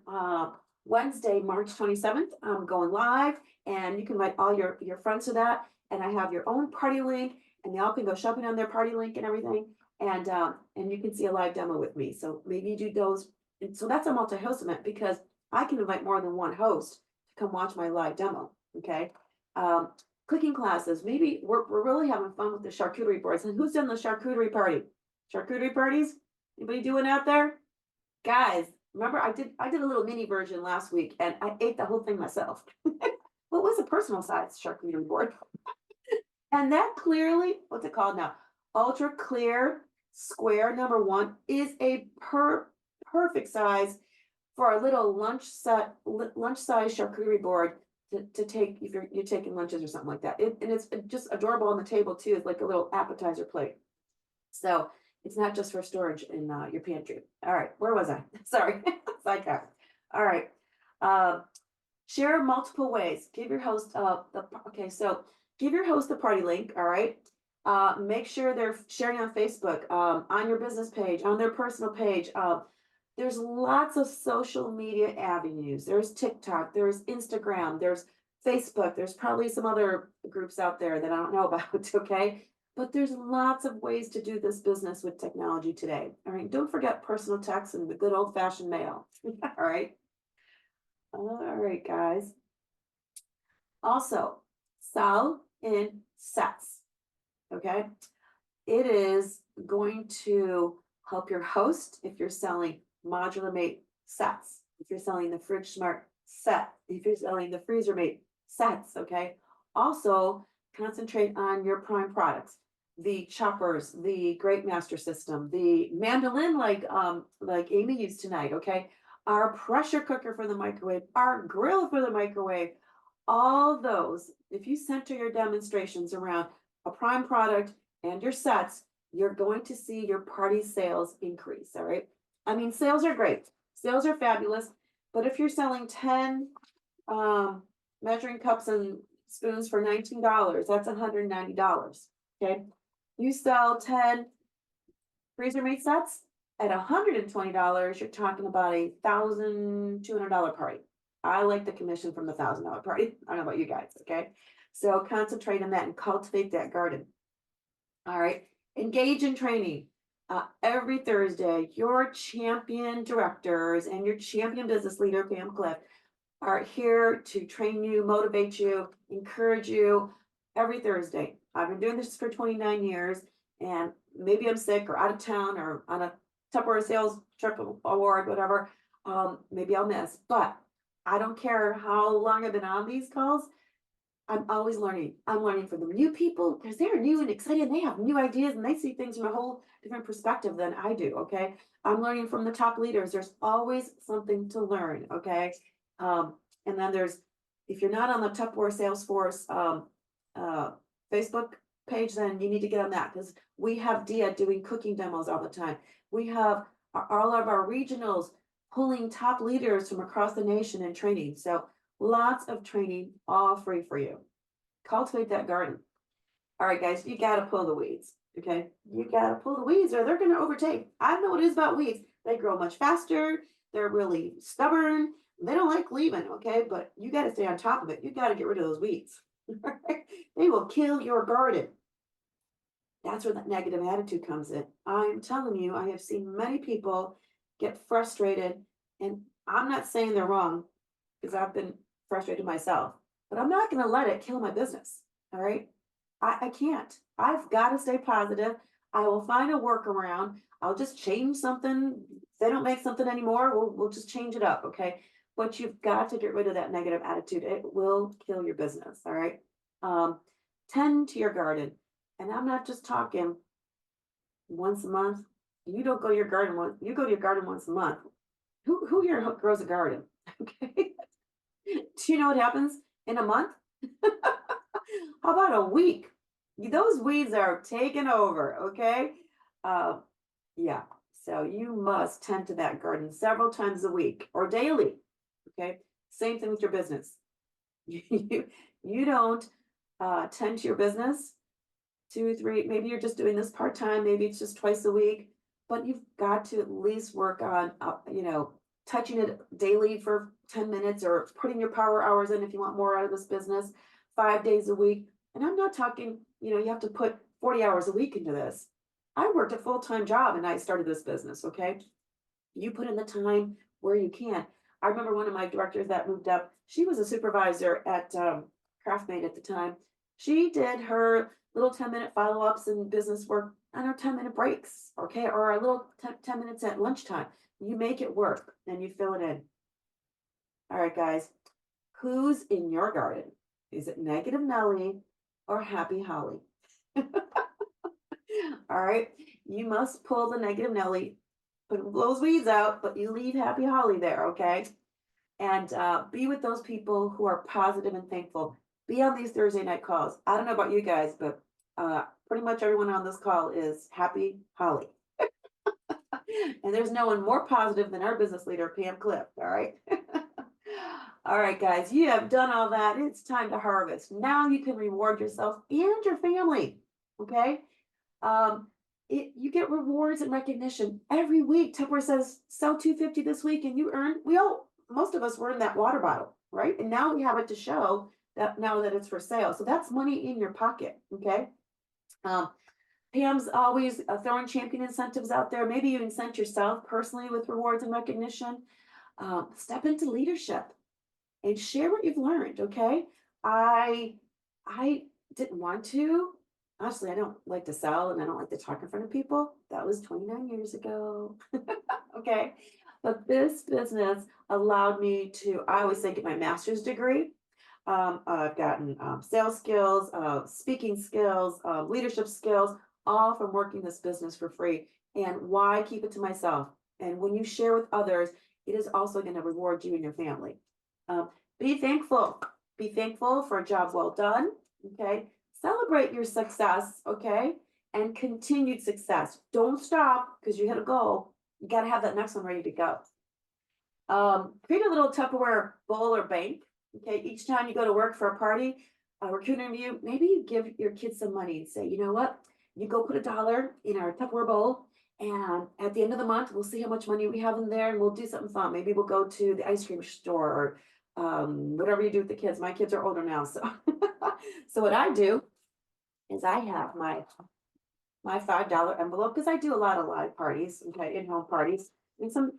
Wednesday, March 27th. I'm going live, and you can invite all your friends to that. And I have your own party link, and they all can go shopping on their party link and everything. And you can see a live demo with me. So maybe you do those. And so that's a multi-host event because I can invite more than one host to come watch my live demo. Okay. Cooking classes. Maybe we're really having fun with the charcuterie boards. And who's done the charcuterie party? Charcuterie parties? Anybody doing out there? Guys, remember I did a little mini version last week and I ate the whole thing myself. What was a personal size charcuterie board? And that clearly, what's it called now? Ultra clear square number 1 is a perfect size for a little lunch size charcuterie board to take if you're taking lunches or something like that. And it's just adorable on the table too. It's like a little appetizer plate. So it's not just for storage in your pantry. All right, where was I? Sorry, sidetracked. All right, share multiple ways. Give your host so give your host the party link. All right, Make sure they're sharing on Facebook, on your business page, on their personal page. There's lots of social media avenues. There's TikTok, there's Instagram, there's Facebook, there's probably some other groups out there that I don't know about, okay? But there's lots of ways to do this business with technology today. All right, don't forget personal text and the good old fashioned mail. All right. All right, guys. Also, sell in sets. Okay. It is going to help your host if you're selling modular mate sets, if you're selling the Fridge Smart set, if you're selling the Freezer Mate sets. Okay. Also, concentrate on your prime products, the choppers, the Great Master System, the mandolin like Amy used tonight. Okay. Our pressure cooker for the microwave, our grill for the microwave, all those. If you center your demonstrations around a prime product and your sets, you're going to see your party sales increase. All right. I mean, sales are great. Sales are fabulous. But if you're selling 10 measuring cups and spoons for $19, that's $190. Okay. You sell 10 freezer mate sets at $120, you're talking about a $1,200 party. I like the commission from the $1,000 party. I don't know about you guys. Okay. So concentrate on that and cultivate that garden. All right. Engage in training. Every Thursday, your champion directors and your champion business leader, Pam Cliff, are here to train you, motivate you, encourage you every Thursday. I've been doing this for 29 years, and maybe I'm sick or out of town or on a Tupper sales trip award, whatever. Maybe I'll miss, but I don't care how long I've been on these calls. I'm always learning. I'm learning from the new people because they're new and excited. And they have new ideas and they see things from a whole different perspective than I do. Okay. I'm learning from the top leaders. There's always something to learn. Okay. And then if you're not on the Tupperware Salesforce Facebook page, then you need to get on that because we have Dia doing cooking demos all the time. We have all of our regionals pulling top leaders from across the nation and training. So lots of training, all free for you. Cultivate that garden. All right, guys, you got to pull the weeds. Okay. You got to pull the weeds or they're going to overtake. I know what it is about weeds. They grow much faster. They're really stubborn. They don't like leaving. Okay. But you got to stay on top of it. You got to get rid of those weeds. They will kill your garden. That's where that negative attitude comes in. I'm telling you, I have seen many people get frustrated, and I'm not saying they're wrong because I've been frustrated myself, but I'm not going to let it kill my business. All right. I can't. I've got to stay positive. I will find a workaround. I'll just change something. If they don't make something anymore, we'll just change it up. Okay. But you've got to get rid of that negative attitude. It will kill your business. All right. Tend to your garden. And I'm not just talking once a month. You don't go to your garden once. You go to your garden once a month. Who here grows a garden? Okay. Do you know what happens in a month? How about a week? Those weeds are taking over. Okay. Yeah. So you must tend to that garden several times a week or daily. Okay. Same thing with your business. You don't tend to your business 2, 3, maybe you're just doing this part-time, maybe it's just twice a week, but you've got to at least work on, touching it daily for 10 minutes or putting your power hours in if you want more out of this business 5 days a week. And I'm not talking, you have to put 40 hours a week into this. I worked a full-time job and I started this business. Okay. You put in the time where you can. I remember one of my directors that moved up, she was a supervisor at Craftmate at the time. She did her little 10-minute follow-ups and business work on our 10-minute breaks, okay? Or a little 10 minutes at lunchtime. You make it work and you fill it in. All right, guys, who's in your garden? Is it Negative Nelly or Happy Holly? All right, you must pull the Negative Nelly, put those weeds out, but you leave Happy Holly there, okay? And be with those people who are positive and thankful. Be on these Thursday night calls. I don't know about you guys, but pretty much everyone on this call is Happy Holly. And there's no one more positive than our business leader, Pam Cliff. All right. All right, guys, you have done all that. It's time to harvest. Now you can reward yourself and your family. okay? You get rewards and recognition every week. Tupperware says sell 250 this week and you earn, most of us were in that water bottle, right? And now we have it to show that now that it's for sale. So that's money in your pocket, okay? Pam's always throwing champion incentives out there. Maybe you incent yourself personally with rewards and recognition. Step into leadership and share what you've learned, okay? I didn't want to. Honestly, I don't like to sell and I don't like to talk in front of people. That was 29 years ago. Okay. But this business allowed me to, I always say, get my master's degree. I've gotten sales skills, speaking skills, leadership skills, all from working this business for free. And why keep it to myself? And when you share with others, it is also going to reward you and your family. Be thankful. Be thankful for a job well done. Okay. Celebrate your success. Okay. And continued success. Don't stop because you hit a goal. You got to have that next one ready to go. Create a little Tupperware bowl or bank. Okay. Each time you go to work for a party, a recruiter interview, maybe you give your kids some money and say, you know what? You go put $1 in our Tupperware bowl. And at the end of the month, we'll see how much money we have in there and we'll do something fun. Maybe we'll go to the ice cream store or whatever you do with the kids. My kids are older now. So, so what I do is I have my $5 envelope because I do a lot of live parties, okay, in-home parties. And some,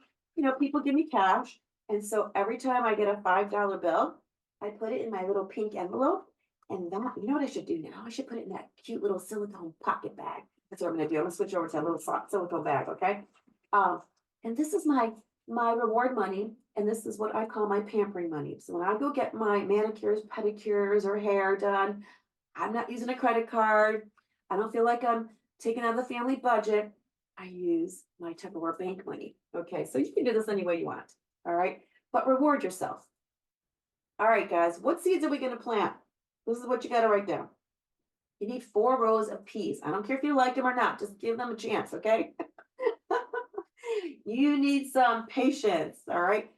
people give me cash. And so every time I get a $5 bill, I put it in my little pink envelope. And that, you know what I should do now? I should put it in that cute little silicone pocket bag. That's what I'm gonna do. I'm gonna switch over to that little silicone bag, okay? And this is my reward money, and this is what I call my pampering money. So when I go get my manicures, pedicures, or hair done, I'm not using a credit card. I don't feel like I'm taking out of the family budget. I use my Tupperware bank money. Okay, so you can do this any way you want. All right, but reward yourself. All right, guys, what seeds are we gonna plant? This is what you gotta write down. You need 4 rows of peas. I don't care if you like them or not, just give them a chance, okay? You need some patience, all right?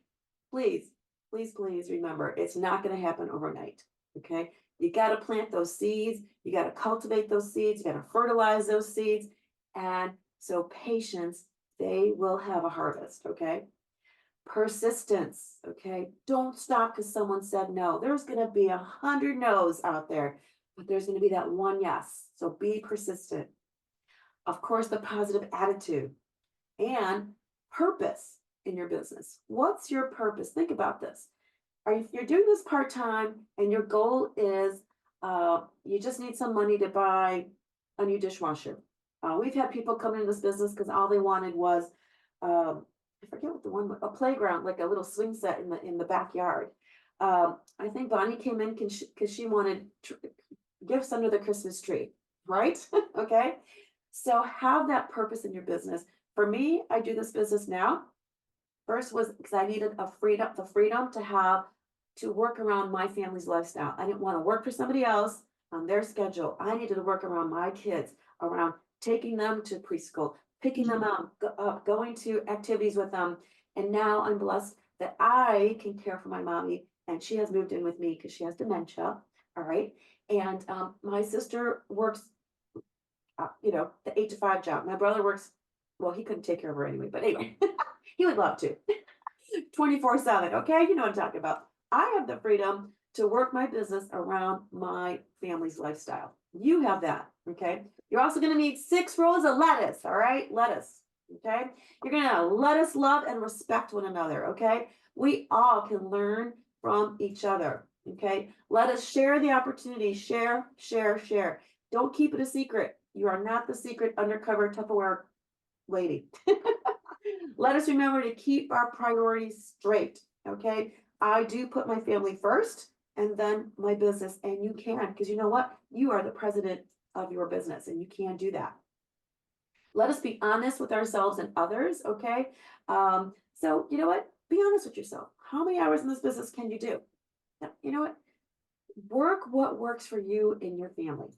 Please, please, please remember, it's not gonna happen overnight, okay? You gotta plant those seeds, you gotta cultivate those seeds, you gotta fertilize those seeds, and so patience, they will have a harvest, okay? Persistence, okay? Don't stop because someone said no. There's gonna be 100 no's out there, but there's going to be that one yes. So be persistent. Of course, the positive attitude and purpose in your business. What's your purpose? Think about this. You're doing this part-time and your goal is you just need some money to buy a new dishwasher. We've had people come into this business because all they wanted was, I forget what the one, a playground, like a little swing set in the backyard. I think Bonnie came in because she wanted gifts under the Christmas tree, right? Okay. So have that purpose in your business. For me, I do this business now. First was because I needed the freedom to work around my family's lifestyle. I didn't want to work for somebody else on their schedule. I needed to work around my kids, around taking them to preschool, picking them up, going to activities with them. And now I'm blessed that I can care for my mommy, and she has moved in with me because she has dementia. All right. And my sister works, the 8 to 5 job. My brother works, well, he couldn't take care of her anyway, but anyway, he would love to. 24/7. Okay. You know what I'm talking about. I have the freedom to work my business around my family's lifestyle. You have that. Okay. You're also going to need 6 rows of lettuce. All right. Lettuce. Okay. You're going to let us love and respect one another. Okay. We all can learn from each other. Okay. Let us share the opportunity. Share, share, share. Don't keep it a secret. You are not the secret undercover Tupperware lady. Let us remember to keep our priorities straight. Okay. I do put my family first and then my business, and you can, because you know what? You are the president of your business and you can do that. Let us be honest with ourselves and others. Okay. So you know what? Be honest with yourself. How many hours in this business can you do? Now, you know what? Work what works for you and your family.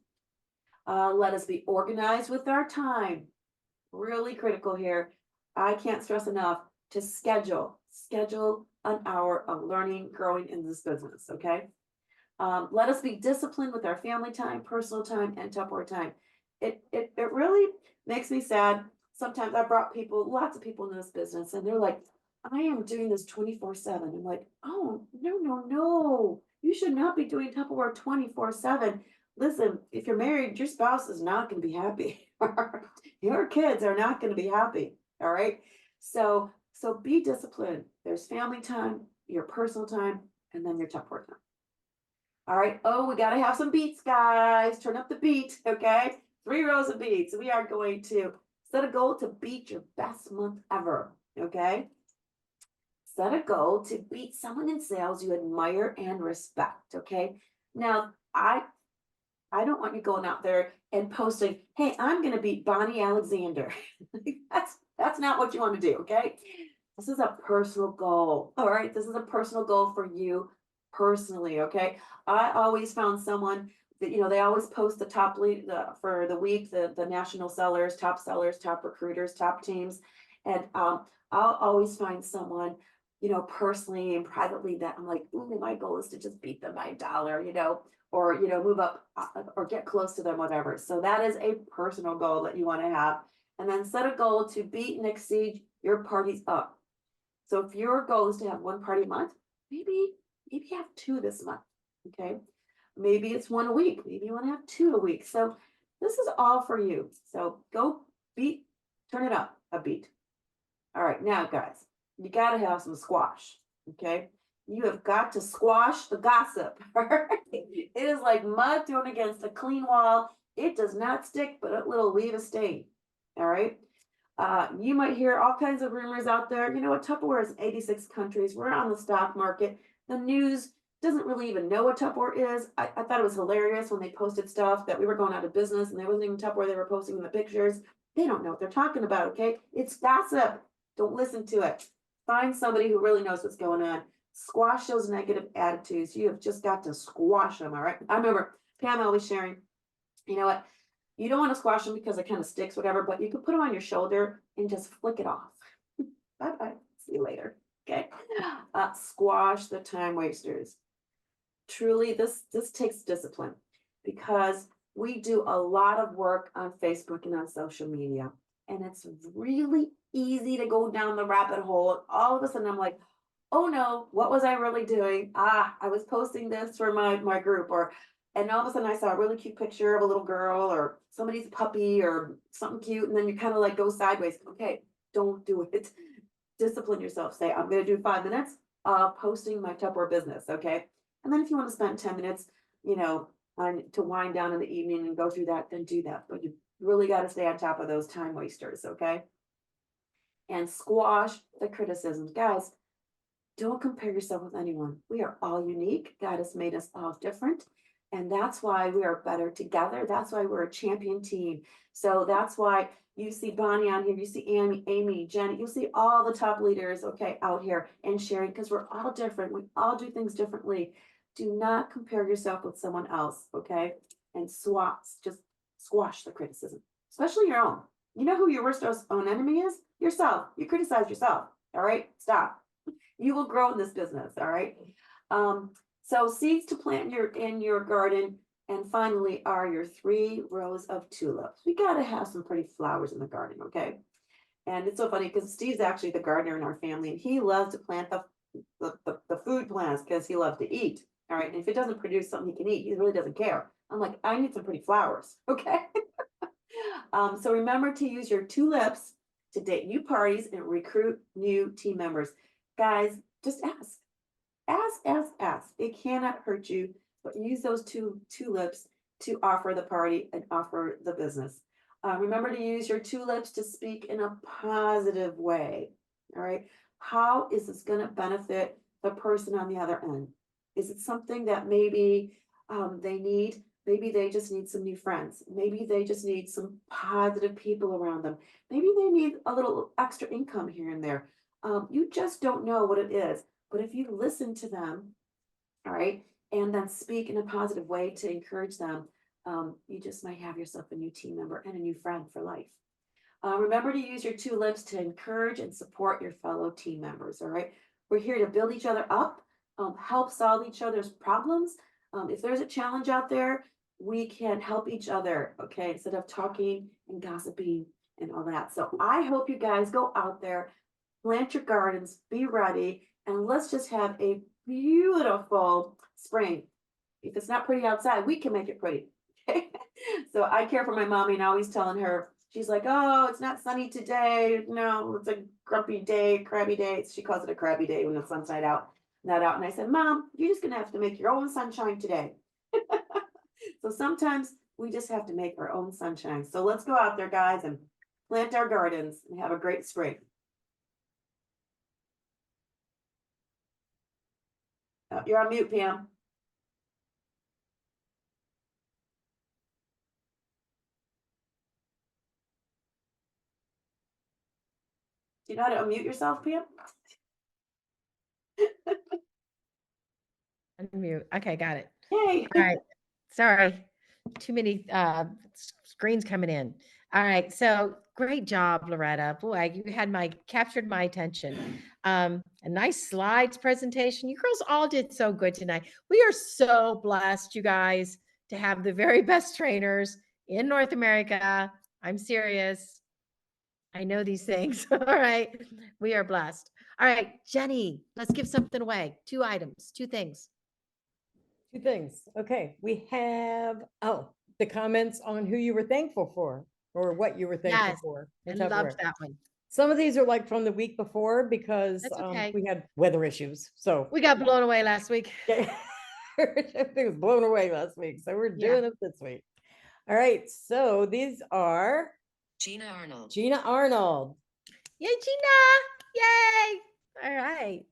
Let us be organized with our time. Really critical here. I can't stress enough to schedule an hour of learning, growing in this business. Okay. Let us be disciplined with our family time, personal time, and Tupperware time. it really makes me sad. Sometimes I brought lots of people in this business, and they're like, I am doing this 24/7. I'm like, oh, no, no, no. You should not be doing Tupperware 24/7. Listen, if you're married, your spouse is not going to be happy. Your kids are not going to be happy. All right. So be disciplined. There's family time, your personal time, and then your Tupperware time. All right. Oh, we got to have some beats, guys. Turn up the beat. Okay. 3 rows of beats. We are going to set a goal to beat your best month ever. Okay. Set a goal to beat someone in sales you admire and respect. Okay. Now, I don't want you going out there and posting, hey, I'm going to beat Bonnie Alexander. That's not what you want to do. Okay. This is a personal goal. All right. This is a personal goal for you personally. Okay. I always found someone that, they always post the top lead for the week, the national sellers, top recruiters, top teams. And I'll always find someone, personally and privately that I'm like, ooh, my goal is to just beat them by a dollar, or, move up or get close to them, whatever. So that is a personal goal that you want to have. And then set a goal to beat and exceed your parties up. So if your goal is to have 1 party a month, maybe have 2 this month. Okay. Maybe it's 1 a week. Maybe you want to have 2 a week. So this is all for you. So go turn it up a beat. All right. Now, guys, you got to have some squash. Okay. You have got to squash the gossip. It is like mud thrown against a clean wall. It does not stick, but it will leave a stain. All right. You might hear all kinds of rumors out there. You know what? Tupperware is in 86 countries. We're on the stock market. The news doesn't really even know what Tupperware is. I thought it was hilarious when they posted stuff that we were going out of business and there wasn't even Tupperware. They were posting in the pictures. They don't know what they're talking about. Okay. It's gossip. Don't listen to it. Find somebody who really knows what's going on. Squash those negative attitudes. You have just got to squash them. All right. I remember Pam always sharing, you know what? You don't want to squash them because it kind of sticks, whatever, but you could put them on your shoulder and just flick it off. Bye-bye. See you later. Okay. Squash the time wasters. Truly, this takes discipline because we do a lot of work on Facebook and on social media. And it's really easy to go down the rabbit hole. And all of a sudden I'm like, oh no, what was I really doing? I was posting this for my group, and all of a sudden I saw a really cute picture of a little girl or somebody's puppy or something cute. And then you kind of like go sideways. Okay, don't do it. Discipline yourself. Say, I'm going to do 5 minutes posting my Tupperware business. Okay. And then if you want to spend 10 minutes, to wind down in the evening and go through that, then do that. But you really got to stay on top of those time wasters. Okay. And squash the criticisms. Guys, don't compare yourself with anyone. We are all unique. God has made us all different. And that's why we are better together. That's why we're a champion team. So that's why you see Bonnie on here. You see Amy, Jenny. You see all the top leaders, okay, out here and sharing because we're all different. We all do things differently. Do not compare yourself with someone else, okay? And just squash the criticism, especially your own. You know who your worst own enemy is? Yourself. You criticize yourself. All right? Stop. You will grow in this business. All right. So seeds to plant in your garden. And finally are your 3 rows of tulips. We got to have some pretty flowers in the garden. Okay. And it's so funny because Steve's actually the gardener in our family and he loves to plant the food plants because he loves to eat. All right. And if it doesn't produce something he can eat, he really doesn't care. I'm like, I need some pretty flowers. Okay. So remember to use your tulips to date new parties and recruit new team members. Guys, just ask. Ask. It cannot hurt you, but use those tulips to offer the party and offer the business. Remember to use your tulips to speak in a positive way. All right. How is this going to benefit the person on the other end? Is it something that maybe they need? Maybe they just need some new friends. Maybe they just need some positive people around them. Maybe they need a little extra income here and there. You just don't know what it is. But if you listen to them, all right, and then speak in a positive way to encourage them, you just might have yourself a new team member and a new friend for life. Remember to use your tulips to encourage and support your fellow team members, all right? We're here to build each other up, help solve each other's problems. If there's a challenge out there, we can help each other, okay, instead of talking and gossiping and all that. So I hope you guys go out there, plant your gardens, be ready, and let's just have a beautiful spring. If it's not pretty outside, we can make it pretty. Okay? So I care for my mommy and always telling her, she's like, oh, it's not sunny today. No, it's a grumpy day, crabby day. She calls it a crabby day when the sun's not out. And I said, Mom, you're just gonna have to make your own sunshine today. So sometimes we just have to make our own sunshine. So let's go out there, guys, and plant our gardens and have a great spring. You're on mute, Pam. Do you know how to unmute yourself, Pam? Unmute. Okay, got it. Yay. All right. Sorry. Too many screens coming in. All right. So great job, Loretta. Boy, you had captured my attention. A nice slides presentation. You girls all did so good tonight. We are so blessed, you guys, to have the very best trainers in North America. I'm serious. I know these things. All right. We are blessed. All right, Jenny, let's give something away. 2 items, 2 things. 2 things. Okay, we have, the comments on who you were thankful for or what you were thankful Yes, for. I in love Tupperware. that one. Some of these are like from the week before because That's okay. we had weather issues. So We got blown away last week. everything was blown away last week. So we're Yeah. doing it this week. All right. So these are Gina Arnold. Gina Arnold. Yay, Gina. Yay. All right.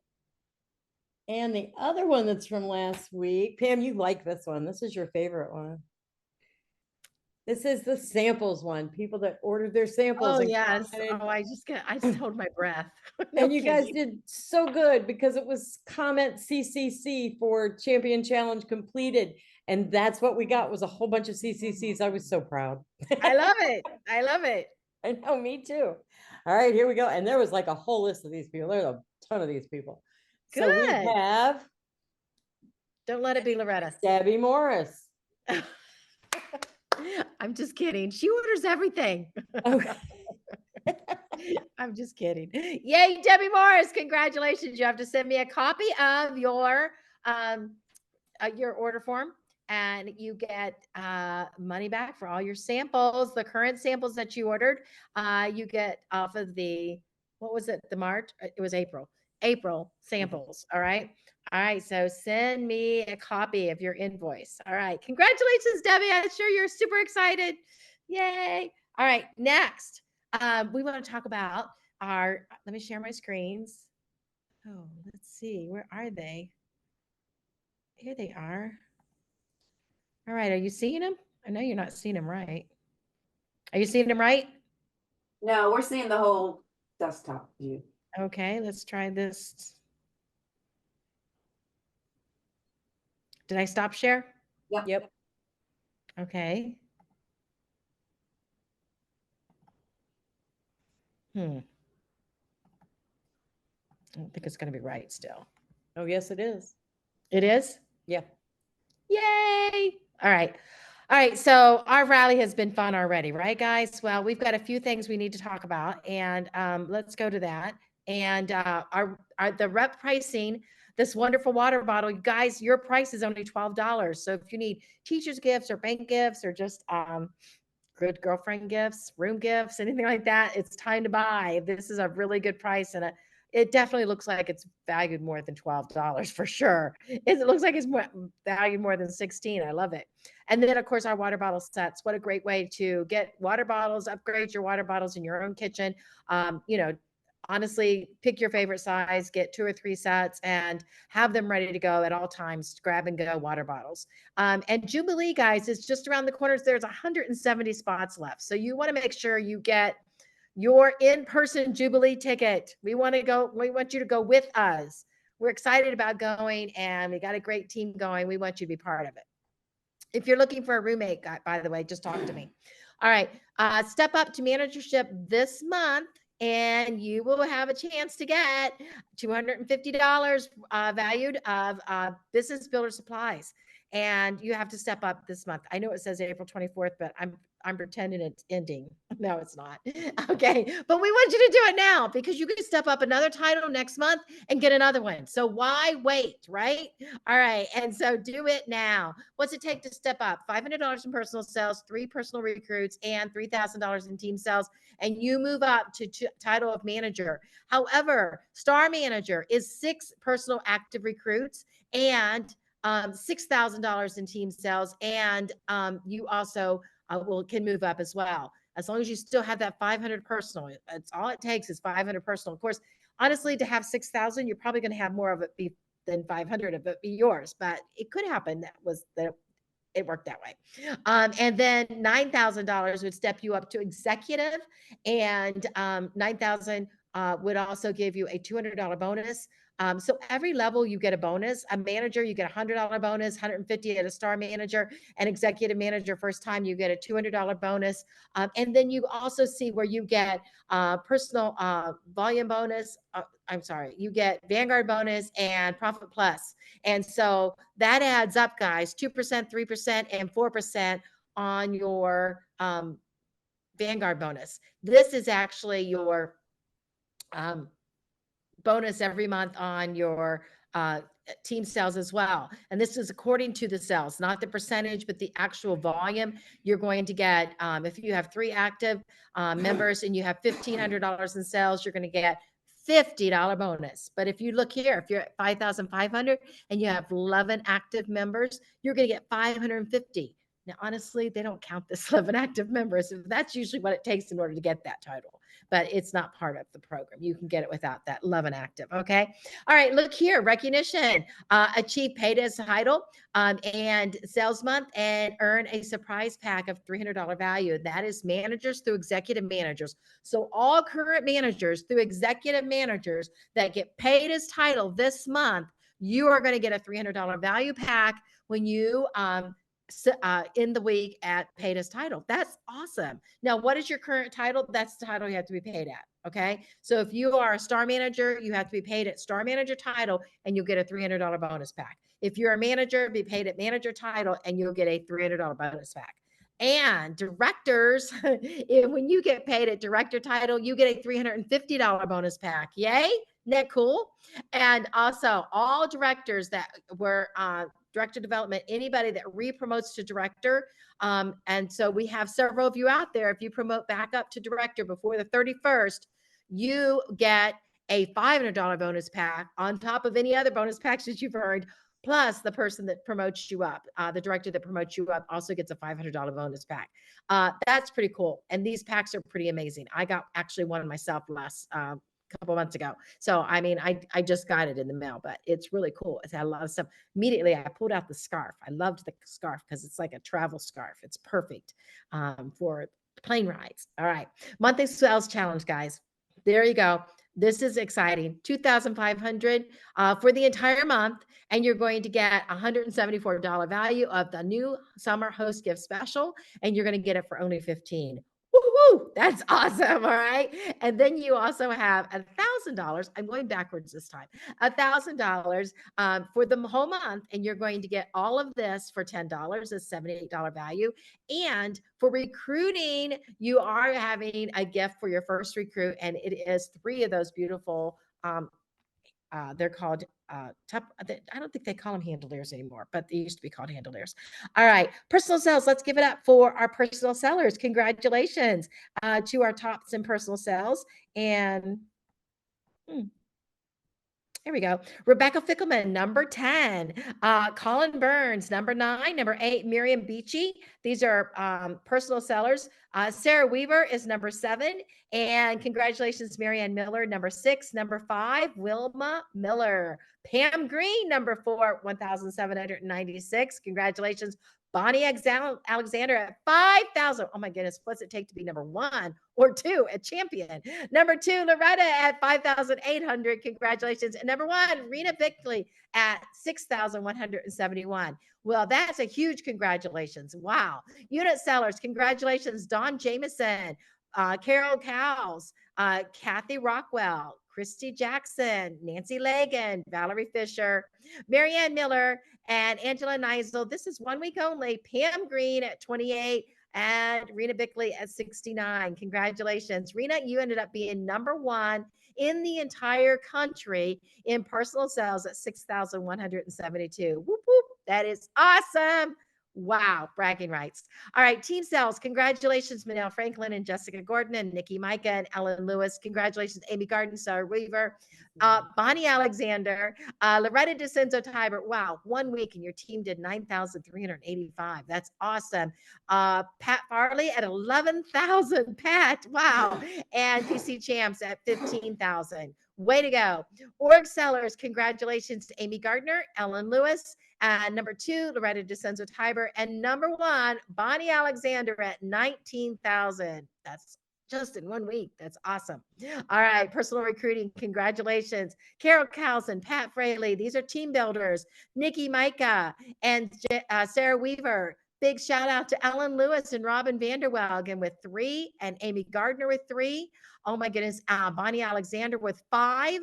And the other one that's from last week, Pam, you like this one. This is your favorite one. This is the samples one. People that ordered their samples. Oh, and yes. commented. Oh, I just hold my breath. No And you guys kidding. did so good because it was comment CCC for Champion Challenge completed. And that's what we got was a whole bunch of CCCs. I was so proud. I love it. I love it. I know, me too. All right, here we go. And there was like a whole list of these people. There's a ton of these people. So we Good. have Don't let it be Loretta. Debbie Morris. I'm just kidding. She orders everything. Okay. I'm just kidding. Yay, Debbie Morris. Congratulations. You have to send me a copy of your order form and you get money back for all your samples, the current samples that you ordered. You get off of what was it? The March? It was April samples. All right. All right. So send me a copy of your invoice. All right. Congratulations, Debbie. I'm sure you're super excited. Yay. All right. Next, we want to talk about let me share my screens. Oh, let's see. Where are they? Here they are. All right. Are you seeing them? I know you're not seeing them right. Are you seeing them right? No, we're seeing the whole desktop view. Okay. Let's try this. Did I stop share? Yep. Okay. I don't think it's going to be right still. Oh, yes, it is. It is? Yeah. Yay. All right. All right. So our rally has been fun already, right, guys? Well, we've got a few things we need to talk about, and let's go to that. And the rep pricing, this wonderful water bottle, you guys, your price is only $12. So if you need teacher's gifts or bank gifts or just good girlfriend gifts, room gifts, anything like that, it's time to buy. This is a really good price, and it definitely looks like it's valued more than $12 for sure. It looks like it's valued more than $16. I love it. And then, of course, our water bottle sets. What a great way to get water bottles, upgrade your water bottles in your own kitchen. Honestly, pick your favorite size, get 2 or 3 sets and have them ready to go at all times. Grab and go water bottles. And Jubilee, guys, is just around the corners. There's 170 spots left. So you want to make sure you get your in-person Jubilee ticket. We want you to go with us. We're excited about going and we got a great team going. We want you to be part of it. If you're looking for a roommate, by the way, just talk to me. All right. Step up to managership this month and you will have a chance to get $250 valued of business builder supplies. and you have to step up this month. I know it says April 24th, but I'm pretending it's ending. No, it's not. Okay. But we want you to do it now because you can step up another title next month and get another one. So why wait, right? All right. And so do it now. What's it take to step up? $500 in personal sales, 3 personal recruits, and $3,000 in team sales. And you move up to title of manager. However, star manager is 6 personal active recruits and $6,000 in team sales. And you also can move up as well. As long as you still have that 500 personal, it's all it takes is 500 personal. Of course, honestly, to have 6,000, you're probably going to have more of it be than 500 of it be yours, but it could happen. It worked that way. And then $9,000 would step you up to executive, and $9,000 would also give you a $200 bonus. So every level you get a bonus. A manager, you get a $100 bonus, $150 at a star manager, and executive manager first time you get a $200 bonus. And then you also see where you get personal volume bonus. I'm sorry, you get Vanguard bonus and Profit Plus. And so that adds up, guys, 2%, 3%, and 4% on your Vanguard bonus. This is actually your bonus every month on your team sales as well. And this is according to the sales, not the percentage, but the actual volume you're going to get. If you have 3 active members and you have $1,500 in sales, you're going to get $50 bonus. But if you look here, if you're at 5,500 and you have 11 active members, you're going to get 550. Now, honestly, they don't count this 11 active members. That's usually what it takes in order to get that title, but it's not part of the program. You can get it without that 11 active. Okay. All right. Look here, recognition, achieve paid as title and sales month and earn a surprise pack of $300 value. That is managers through executive managers. So all current managers through executive managers that get paid as title this month, you are going to get a $300 value pack when you in the week at paid as title. That's awesome. Now, what is your current title? That's the title you have to be paid at. Okay. So if you are a star manager, you have to be paid at star manager title and you'll get a $300 bonus pack. If you're a manager, be paid at manager title and you'll get a $300 bonus pack. And directors, when you get paid at director title, you get a $350 bonus pack. Yay. Isn't that cool? And also all directors that were director development, anybody that re-promotes to director. And so we have several of you out there. If you promote back up to director before the 31st, you get a $500 bonus pack on top of any other bonus packs that you've earned. Plus the person that promotes you up, the director that promotes you up also gets a $500 bonus pack. That's pretty cool. And these packs are pretty amazing. I got actually one myself last couple months ago. So, I mean, I just got it in the mail, but it's really cool. It's had a lot of stuff. Immediately, I pulled out the scarf. I loved the scarf because it's like a travel scarf. It's perfect for plane rides. All right. Monthly sales challenge, guys. There you go. This is exciting. $2,500 for the entire month. And you're going to get $174 value of the new summer host gift special. And you're going to get it for only $15. Woo-hoo! That's awesome. All right. And then you also have $1,000. I'm going backwards this time. $1,000 for the whole month. And you're going to get all of this for $10, a $78 value. And for recruiting, you are having a gift for your first recruit. And it is 3 of those beautiful, they're called I don't think they call them handlers anymore, but they used to be called handlers. All right. Personal sales. Let's give it up for our personal sellers. Congratulations to our tops in personal sales. And here we go. Rebecca Fickelman, number 10. Colin Burns, number 9. Number 8, Miriam Beachy. These are personal sellers. Sarah Weaver is number 7. And congratulations, Marianne Miller, number 6. Number 5, Wilma Miller. Pam Green, number 4, 1,796. Congratulations. Bonnie Alexander at 5,000. Oh my goodness. What's it take to be number 1 or 2 at champion? Number 2, Loretta at 5,800. Congratulations. And number 1, Rena Bickley at 6,171. Well, that's a huge congratulations. Wow. Unit sellers. Congratulations. Don Jameson, Carol Cowles, Kathy Rockwell, Christy Jackson, Nancy Lagan, Valerie Fisher, Marianne Miller, and Angela Neisel. This is 1 week only. Pam Green at 28 and Rena Bickley at 69. Congratulations. Rena, you ended up being number one in the entire country in personal sales at 6,172. Whoop, whoop. That is awesome. Wow, bragging rights. All right, team sales. Congratulations, Manel Franklin and Jessica Gordon and Nikki Micah and Ellen Lewis. Congratulations, Amy Gardner, Sarah Weaver, Bonnie Alexander, Loretta DiCenso-Tiber. Wow, 1 week and your team did 9,385. That's awesome. Pat Farley at 11,000. Pat, wow. And PC Champs at 15,000. Way to go. Org Sellers, congratulations to Amy Gardner, Ellen Lewis, and number 2, Loretta DiCenso-Tiber, and number 1, Bonnie Alexander at 19,000. That's just in 1 week. That's awesome. All right, personal recruiting, congratulations. Carol Carlson, Pat Fraley, these are team builders. Nikki Micah and Sarah Weaver. Big shout out to Ellen Lewis and Robin Vanderwelgen with 3 and Amy Gardner with 3. Oh my goodness. Bonnie Alexander with 5.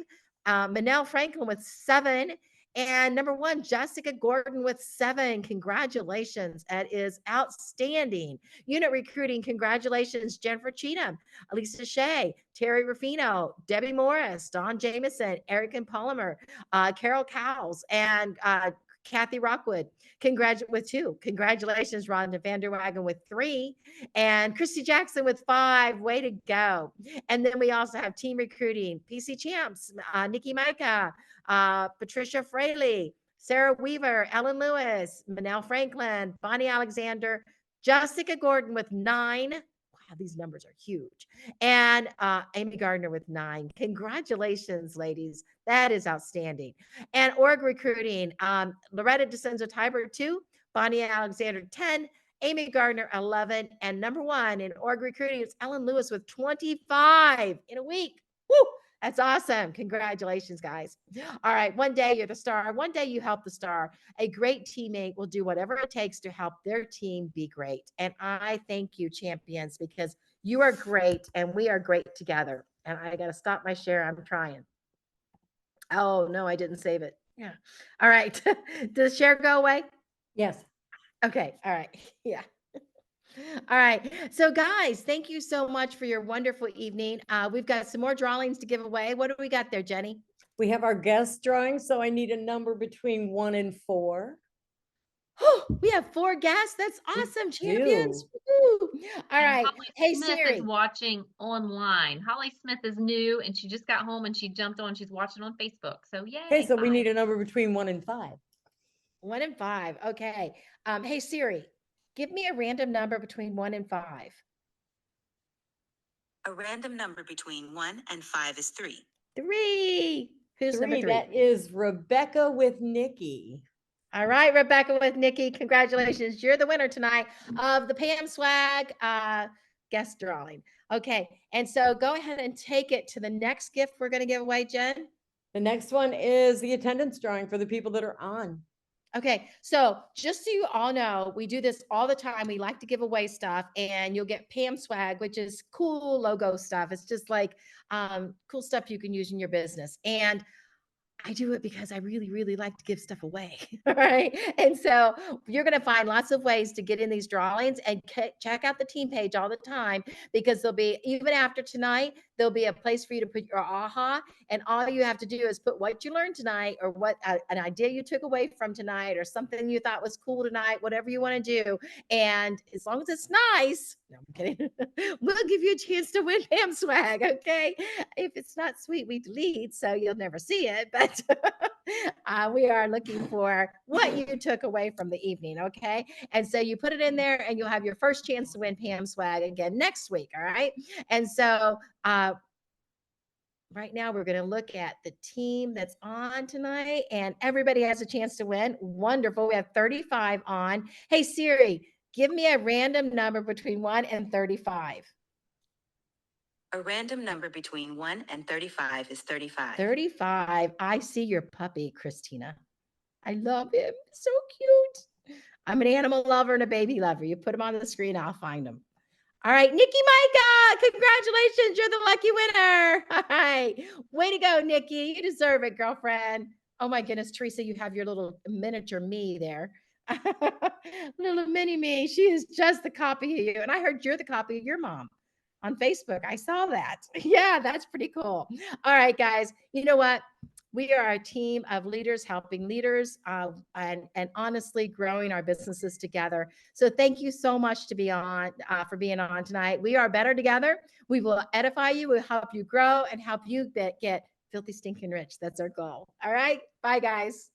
Manel Franklin with 7. And number 1, Jessica Gordon with 7. Congratulations. That is outstanding. Unit recruiting. Congratulations, Jennifer Cheatham, Elisa Shea, Terry Ruffino, Debbie Morris, Don Jameson, Eric and Polymer, Carol Cowles, and Kathy Rockwood with 2. Congratulations, Rhonda Vanderwagen with 3 and Christy Jackson with 5. Way to go. And then we also have team recruiting, PC Champs, Nikki Micah, Patricia Fraley, Sarah Weaver, Ellen Lewis, Manel Franklin, Bonnie Alexander, Jessica Gordon with 9. Wow, these numbers are huge. And Amy Gardner with 9. Congratulations, ladies. That is outstanding. And org recruiting, Loretta DiCenso-Tiber 2, Bonnie Alexander 10, Amy Gardner 11, and number 1 in org recruiting is Ellen Lewis with 25 in a week. Woo! That's awesome. Congratulations, guys. All right. One day you're the star. One day you help the star. A great teammate will do whatever it takes to help their team be great. And I thank you, champions, because you are great and we are great together. And I got to stop my share. I'm trying. Oh, no, I didn't save it. Yeah. All right. Does share go away? Yes. Okay. All right. Yeah. All right. So guys, thank you so much for your wonderful evening. We've got some more drawings to give away. What do we got there, Jenny? We have our guest drawing, so I need a number between 1 and 4. Oh, we have 4 guests. That's awesome, champions. Woo. All right. Holly Hey, Smith Siri. is watching online. Holly Smith is new and she just got home and she jumped on. She's watching on Facebook. So yay. Okay, so we 5. need a number between 1 and 5. 1 and 5. Okay. Hey, Siri, give me a random number between 1 and 5. A random number between 1 and 5 is 3. 3. Who's number 3? That is Rebecca with Nikki. All right, Rebecca with Nikki, congratulations. You're the winner tonight of the Pam Swag guest drawing. Okay, and so go ahead and take it to the next gift we're going to give away, Jen. The next one is the attendance drawing for the people that are on. Okay, so just so you all know, we do this all the time. We like to give away stuff, and you'll get Pam Swag, which is cool logo stuff. It's just like cool stuff you can use in your business. And I do it because I really, really like to give stuff away. All right. And so you're going to find lots of ways to get in these drawings and check out the team page all the time, because there'll be, even after tonight, there'll be a place for you to put your aha. And all you have to do is put what you learned tonight, or what an idea you took away from tonight, or something you thought was cool tonight, whatever you want to do. And as long as it's nice, no, I'm kidding. We'll give you a chance to win Pam Swag. Okay. If it's not sweet, we delete, so you'll never see it. But we are looking for what you took away from the evening. Okay. And so you put it in there and you'll have your first chance to win Pam Swag again next week. All right. And so right now we're going to look at the team that's on tonight, and everybody has a chance to win. Wonderful. We have 35 on. Hey, Siri, give me a random number between 1 and 35. A random number between 1 and 35 is 35. 35. I see your puppy, Christina. I love him. So cute. I'm an animal lover and a baby lover. You put him on the screen, I'll find him. All right, Nikki Micah, congratulations. You're the lucky winner. All right. Way to go, Nikki. You deserve it, girlfriend. Oh my goodness, Teresa, you have your little miniature me there. Little mini me. She is just the copy of you. And I heard you're the copy of your mom on Facebook. I saw that. Yeah, that's pretty cool. All right, guys. You know what? We are a team of leaders helping leaders and honestly growing our businesses together. So thank you so much to be on for being on tonight. We are better together. We will edify you. We'll help you grow and help you get filthy stinking rich. That's our goal. All right. Bye, guys.